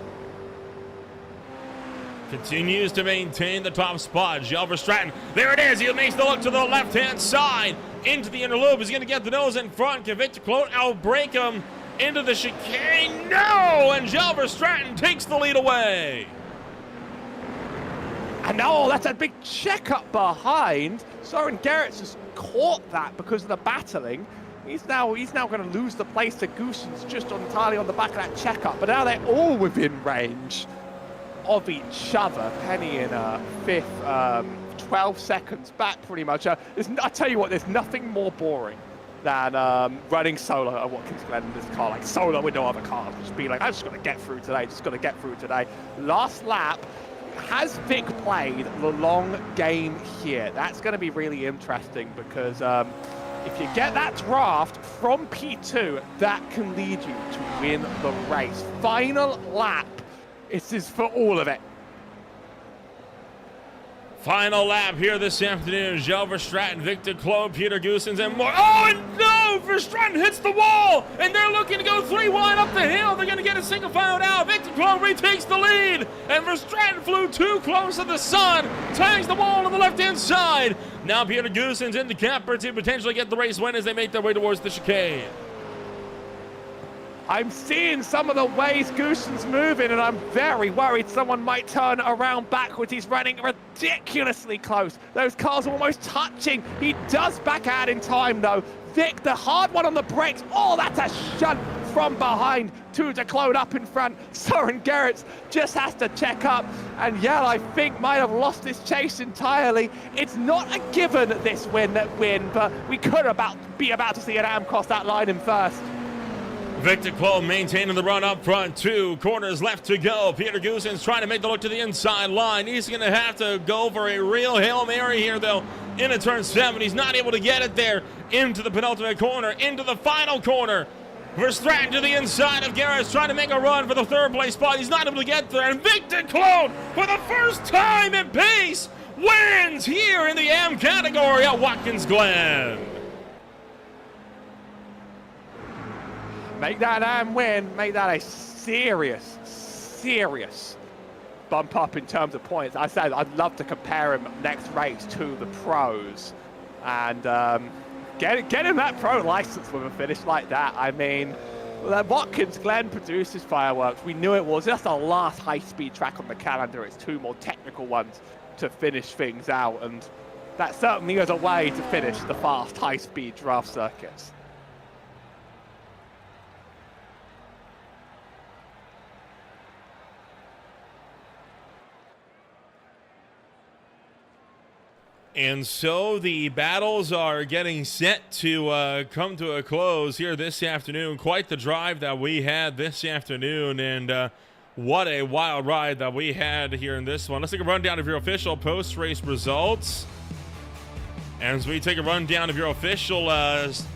continues to maintain the top spot. Jelver Stratton, there it is. He makes the look to the left-hand side. Into the inner loop. He's going to get the nose in front. Can Victor Declote outbrake him into the chicane? No! And Jelver Stratton takes the lead away. And now that's a big checkup behind. Soren Garrett's just caught that because of the battling. He's now going to lose the place to Goosen's just entirely on the back of that checkup. But now they're all within range of each other. Penny in 5th, 12 seconds back pretty much. I tell you what, there's nothing more boring than running solo at Watkins Glen in this car, like solo with no other cars. Just be like, I'm just going to get through today, Last lap, has Vic played the long game here? That's going to be really interesting because if you get that draft from P2, that can lead you to win the race. Final lap, this is for all of it. Final lap here this afternoon. Jelver Stratton, Victor Declote, Peter Goossens, and more. Oh, and no! Verstappen hits the wall, and they're looking to go 3 wide up the hill. They're going to get a single file out. Victor Declote retakes the lead, and Verstappen flew too close to the sun, tags the wall on the left-hand side. Now Peter Goossens in the camper to potentially get the race win as they make their way towards the chicane. I'm seeing some of the ways Goosen's moving, and I'm very worried someone might turn around backwards. He's running ridiculously close. Those cars are almost touching. He does back out in time, though. Vic, the hard one on the brakes. Oh, that's a shunt from behind to Declote up in front. Soren Garrett just has to check up, and Yell, I think, might have lost this chase entirely. It's not a given this win, but we could be about to see an AM cross that line in first. Victor Declote maintaining the run up front. 2 corners left to go. Peter Goossens trying to make the look to the inside line. He's going to have to go for a real Hail Mary here, though, into turn 7. He's not able to get it there into the penultimate corner, into the final corner. Verstappen to the inside of Garrett's trying to make a run for the 3rd place spot. He's not able to get there. And Victor Declote, for the first time in pace, wins here in the AM category at Watkins Glen. Make that AM win, make that a serious bump up in terms of points. I said I'd love to compare him next race to the pros and get him that pro license with a finish like that. I mean, Well, Watkins, Glen produces fireworks. We knew it was. That's the last high-speed track on the calendar. It's 2 more technical ones to finish things out, and that certainly is a way to finish the fast, high-speed draft circuits. And so the battles are getting set to come to a close here this afternoon. Quite the drive that we had this afternoon, and what a wild ride that we had here in this one. Let's take a rundown of your official post-race results. As we take a rundown of your official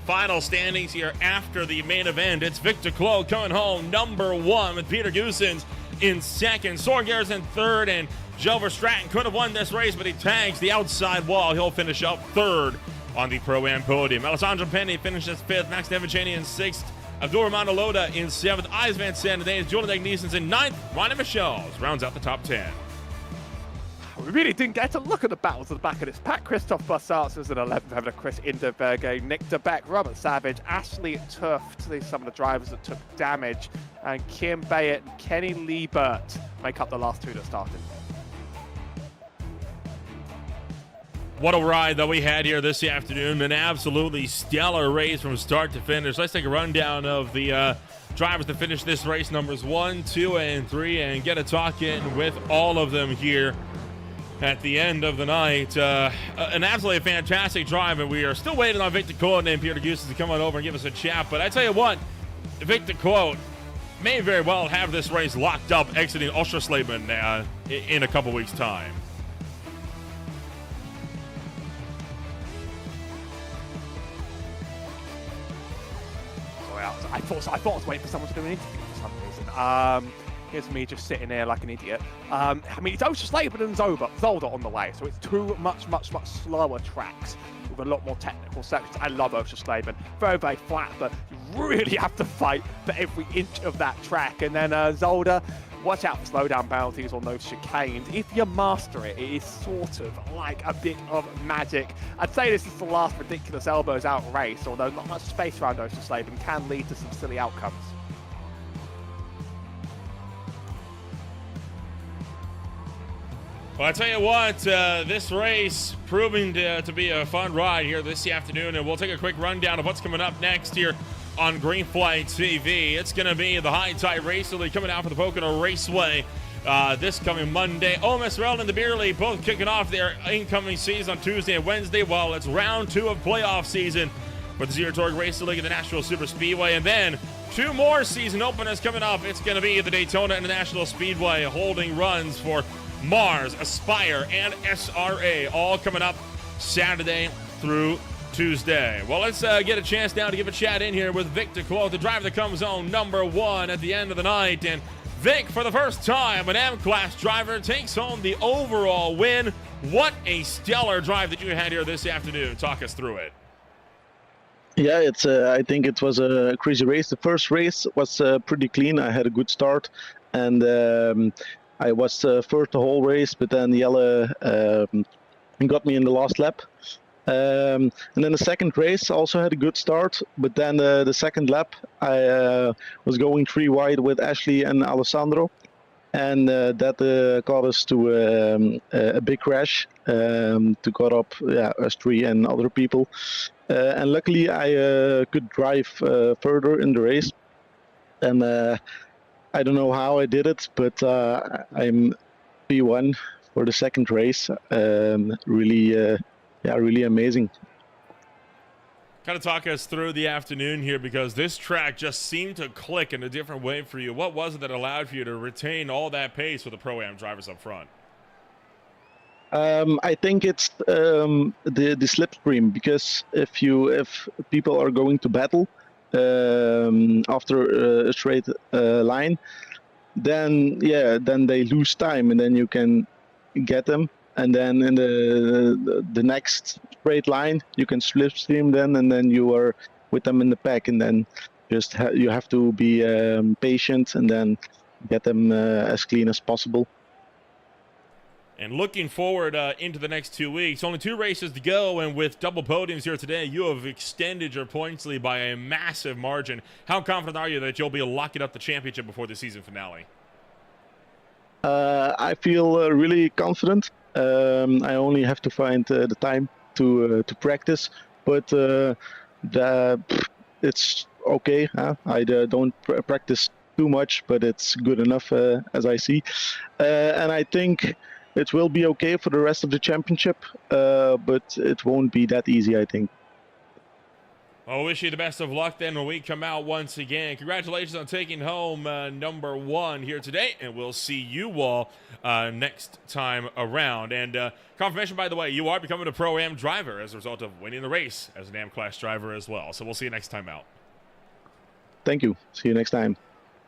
final standings here after the main event, it's Victor Clow coming home #1 with Peter Goosens in second, Sorgers in third, and Joe Verstraeten could have won this race, but he tags the outside wall. He'll finish up third on the Pro-Am podium. Alessandro Penny finishes fifth, Max Deviceni in sixth, Abdulrahman Aloda in seventh, Ives Van Sandenaes, Julian Agnesens in ninth, Ronnie Michels rounds out the top 10. We really didn't get to look at the battles at the back of this pack. Christoph Bossarts was in 11th, having a Chris Inderberge, Nick DeBeck, Robert Savage, Ashley Tuft, these are some of the drivers that took damage, and Kim Bayett and Kenny Liebert make up the last 2 that started. What a ride that we had here this afternoon. An absolutely stellar race from start to finish. Let's take a rundown of the drivers that finished this race, numbers 1, 2, and 3, and get a talk in with all of them here at the end of the night. An absolutely fantastic drive, and we are still waiting on Victor Quote and Peter Goosens to come on over and give us a chat. But I tell you what, Victor Quote may very well have this race locked up exiting Oschersleben in a couple weeks' time. I thought I was waiting for someone to do an interview for some reason. Here's me just sitting there like an idiot. I mean, it's Oschersleben and Zolder on the way, so it's 2 much slower tracks with a lot more technical sections. I love Oschersleben. Very, very flat, but you really have to fight for every inch of that track. And then Zolder, watch out for slowdown penalties on those chicanes. If you master it, it is sort of like a bit of magic. I'd say this is the last ridiculous elbows out race, although not much space around Oschersleben can lead to some silly outcomes. Well, I tell you what, this race proving to be a fun ride here this afternoon, and we'll take a quick rundown of what's coming up next here on Green Flag TV. It's going to be the High Tide Race League coming out for the Pocono Raceway this coming Monday. Omis Rel and the Beer League both kicking off their incoming season on Tuesday and Wednesday, while it's round 2 of playoff season for the Zero Torque Race League and the Nashville Super Speedway. And then 2 more season openers coming up. It's going to be the Daytona International Speedway holding runs for Mars, Aspire, and SRA, all coming up Saturday through Tuesday. Well, let's get a chance now to give a chat in here with Victor Quote, the driver that comes home #1 at the end of the night. And Vic, for the first time, an M-Class driver takes home the overall win. What a stellar drive that you had here this afternoon. Talk us through it. Yeah, it's. I think it was a crazy race. The first race was pretty clean. I had a good start, and I was first the whole race, but then Jelle got me in the last lap. And then the second race also had a good start, but then the second lap I was going 3 wide with Ashley and Alessandro, and that got us to a big crash to cut up us 3 and other people. And luckily I could drive further in the race, and I don't know how I did it, but I'm P1 for the second race. Really amazing. Kind of talk us through the afternoon here, because this track just seemed to click in a different way for you. What was it that allowed for you to retain all that pace with the Pro-Am drivers up front? I think it's the slipstream, because if people are going to battle after a straight line, then they lose time, and then you can get them, and then in the next straight line you can slipstream them, and then you are with them in the pack, and then just you have to be patient and then get them as clean as possible. And looking forward into the next 2 weeks, only 2 races to go, and with double podiums here today, you have extended your points lead by a massive margin. How confident are you that you'll be locking up the championship before the season finale? I feel really confident. I only have to find the time to practice, but it's okay. Huh? I don't practice too much, but it's good enough as I see, and I think it will be okay for the rest of the championship, but it won't be that easy, I think. I wish you the best of luck then when we come out once again. Congratulations on taking home number 1 here today, and we'll see you all next time around. And confirmation, by the way, you are becoming a Pro-Am driver as a result of winning the race as an Am Class driver as well. So we'll see you next time out. Thank you. See you next time.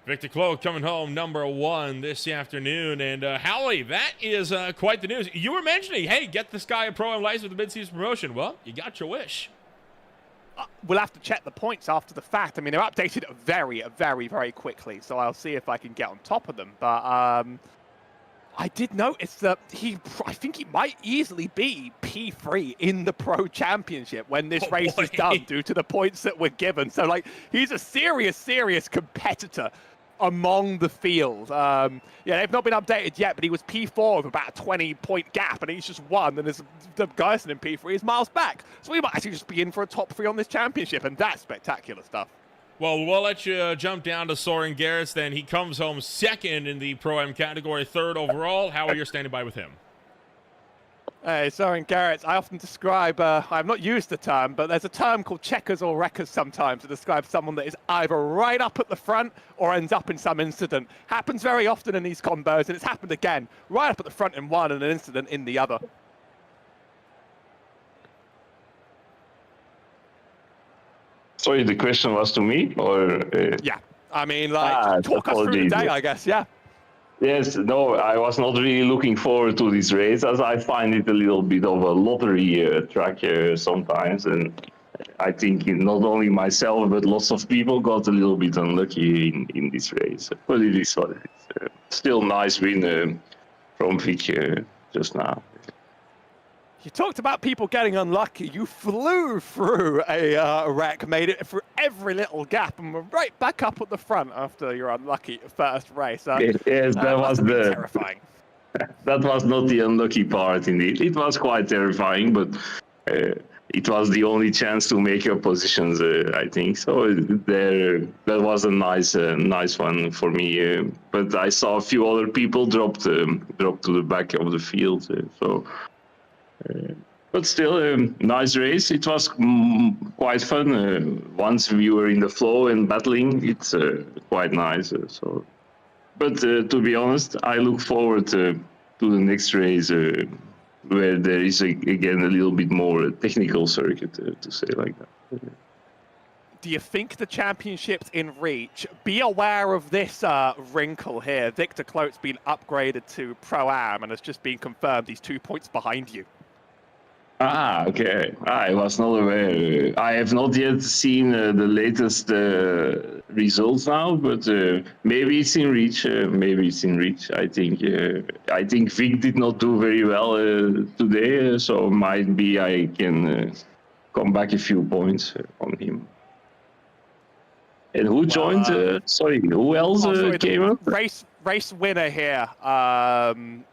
Victor Cloak coming home number 1 this afternoon. And Howie, that is quite the news. You were mentioning, hey, get this guy a Pro-Am license with the mid-season promotion. Well, you got your wish. We'll have to check the points after the fact. I mean, they're updated very, very, very quickly, so I'll see if I can get on top of them. But I did notice that I think he might easily be P3 in the Pro Championship when this race is done due to the points that were given. So, like, he's a serious competitor among the field. Yeah, they've not been updated yet, but he was P4 with about a 20-point gap, and he's just won, and the guy in P3 is miles back. So we might actually just be in for a top 3 on this championship, and that's spectacular stuff. Well, we'll let you jump down to Soren Garrett then. He comes home 2nd in the Pro-Am category, 3rd overall. How are you standing by with him? Hey, Soren Garrett, I often describe, I've not used the term, but there's a term called checkers or wreckers sometimes to describe someone that is either right up at the front or ends up in some incident. Happens very often in these combos, and it's happened again. Right up at the front in one and an incident in the other. Sorry, the question was to me, or? Yeah, I mean, like, talk us through the day, I guess, yeah. Yes, no, I was not really looking forward to this race, as I find it a little bit of a lottery track sometimes, and I think not only myself, but lots of people got a little bit unlucky in this race. But it is what it is. Still nice win from Vic just now. You talked about people getting unlucky. You flew through a wreck, made it through every little gap, and were right back up at the front after your unlucky first race. Yes, that was terrifying. That was not the unlucky part, indeed. It was quite terrifying, but it was the only chance to make your positions, I think. So that was a nice one for me. But I saw a few other people drop to the back of the field. But still, a nice race. It was quite fun. Once we were in the flow and battling, it's quite nice. But to be honest, I look forward to the next race where there is again a little bit more technical circuit, to say like that. Do you think the championship's in reach? Be aware of this wrinkle here. Victor Clote's been upgraded to Pro-Am and has just been confirmed. He's 2 points behind you. Ah, okay. I was not aware. I have not yet seen the latest results now, but maybe it's in reach. I think Vic did not do very well today, so might be I can come back a few points on him. And who joined? Sorry, who else came up? Race winner here.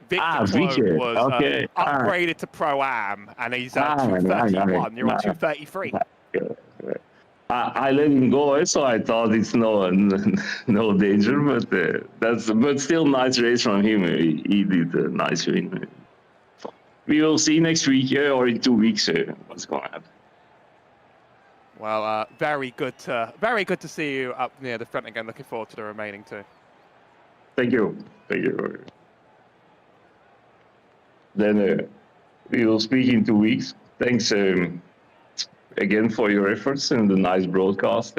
Victor Vic was okay. upgraded to Pro-Am, and he's at 231. You're on 233. I let him go, so I thought it's no danger, but still nice race from him. He did a nice win. We will see next week or in 2 weeks what's going to happen. Well, very good to see you up near the front again. Looking forward to the remaining 2. Thank you. Then we will speak in 2 weeks. Thanks again for your efforts and the nice broadcast.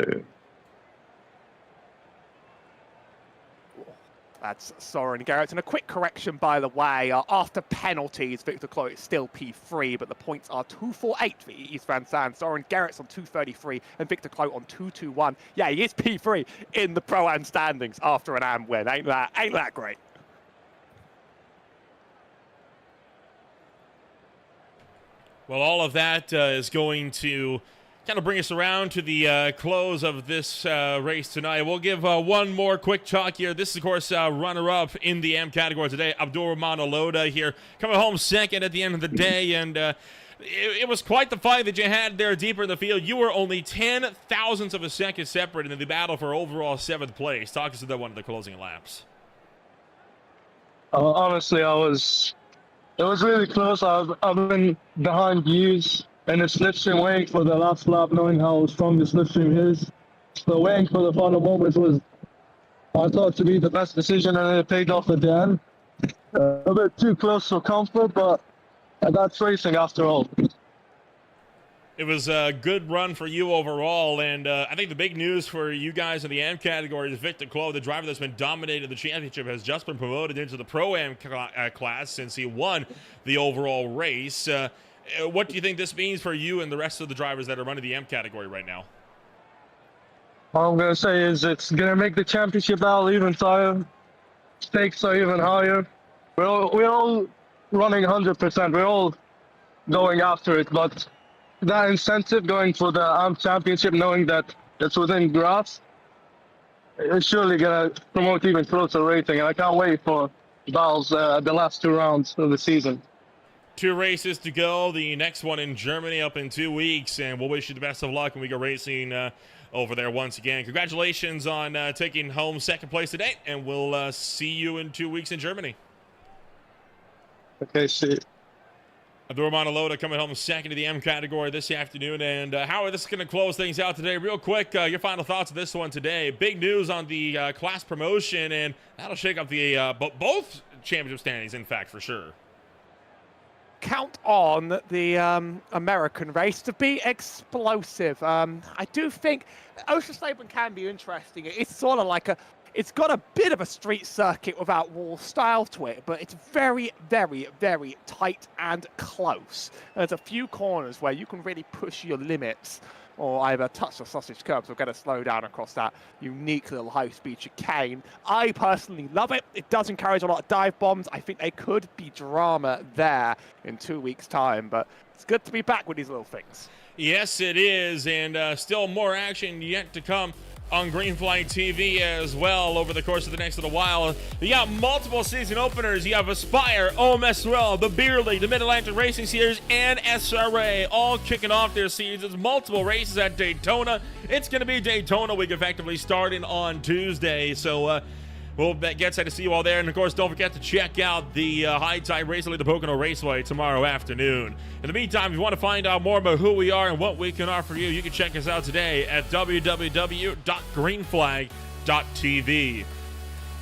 That's Soren Garrett. And a quick correction, by the way, after penalties, Victor Clote is still P3, but the points are 248 for East Van Zandt. Soren Garrett's on 233 and Victor Clote on 221. Yeah, he is P3 in the Pro-Am standings after an Am win. Ain't that great? Well, all of that is going to kind of bring us around to the close of this race tonight. We'll give one more quick talk here. This is, of course, runner-up in the M category today, Abdurrahman Aloda here, coming home second at the end of the day, and it was quite the fight that you had there deeper in the field. You were only 10 thousandths of a second separate in the battle for overall 7th place. Talk us about one of the closing laps. Honestly, it was really close. I've been behind views in the slipstream waiting for the last lap, knowing how strong the slipstream is. So waiting for the final moment was, I thought, to be the best decision, and it paid off at the end. A bit too close for comfort, but that's racing after all. It was a good run for you overall, and I think the big news for you guys in the AM category is Victor Clough, the driver that's been dominating the championship, has just been promoted into the Pro-Am class since he won the overall race. What do you think this means for you and the rest of the drivers that are running the M category right now? All I'm going to say is it's going to make the championship battle even higher. Stakes are even higher. We're all running 100%. We're all going after it, but that incentive going for the AMP championship, knowing that it's within grasp, it's surely going to promote even closer rating. And I can't wait for battles the last 2 rounds of the season. 2 races to go. The next one in Germany up in 2 weeks, and we'll wish you the best of luck when we go racing over there once again. Congratulations on taking home 2nd place today, and we'll see you in 2 weeks in Germany. Okay, see you. Abdurrahman Aloda coming home 2nd to the M category this afternoon. And Howard, this is going to close things out today. Real quick, your final thoughts of this one today. Big news on the class promotion, and that'll shake up the both championship standings, in fact, for sure. Count on the American race to be explosive. I do think Ocean Stabling can be interesting. It's sort of like it's got a bit of a street circuit without wall style to it, but it's very, very, very tight and close. There's a few corners where you can really push your limits, or either touch the sausage curbs or get a slow down across that unique little high-speed chicane. I personally love it. It does encourage a lot of dive bombs. I think there could be drama there in 2 weeks' time, but it's good to be back with these little things. Yes, it is, and still more action yet to come on Greenflight TV as well over the course of the next little while. You got multiple season openers. You have Aspire, OMSRL, the Beer League, the Mid-Atlantic Racing Series, and SRA all kicking off their seasons. Multiple races at Daytona. It's going to be Daytona week effectively starting on Tuesday. So we'll get set to see you all there. And, of course, don't forget to check out the High Tide Racing League, the Pocono Raceway, tomorrow afternoon. In the meantime, if you want to find out more about who we are and what we can offer you, you can check us out today at www.greenflag.tv.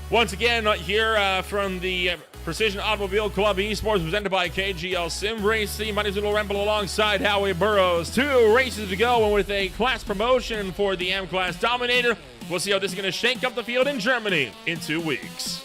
Once again, here from the Precision Automobile Club Esports, presented by KGL Sim Racing. My name is Little Ramble alongside Howie Burrows. 2 races to go, and with a class promotion for the M-Class Dominator, we'll see how this is going to shake up the field in Germany in 2 weeks.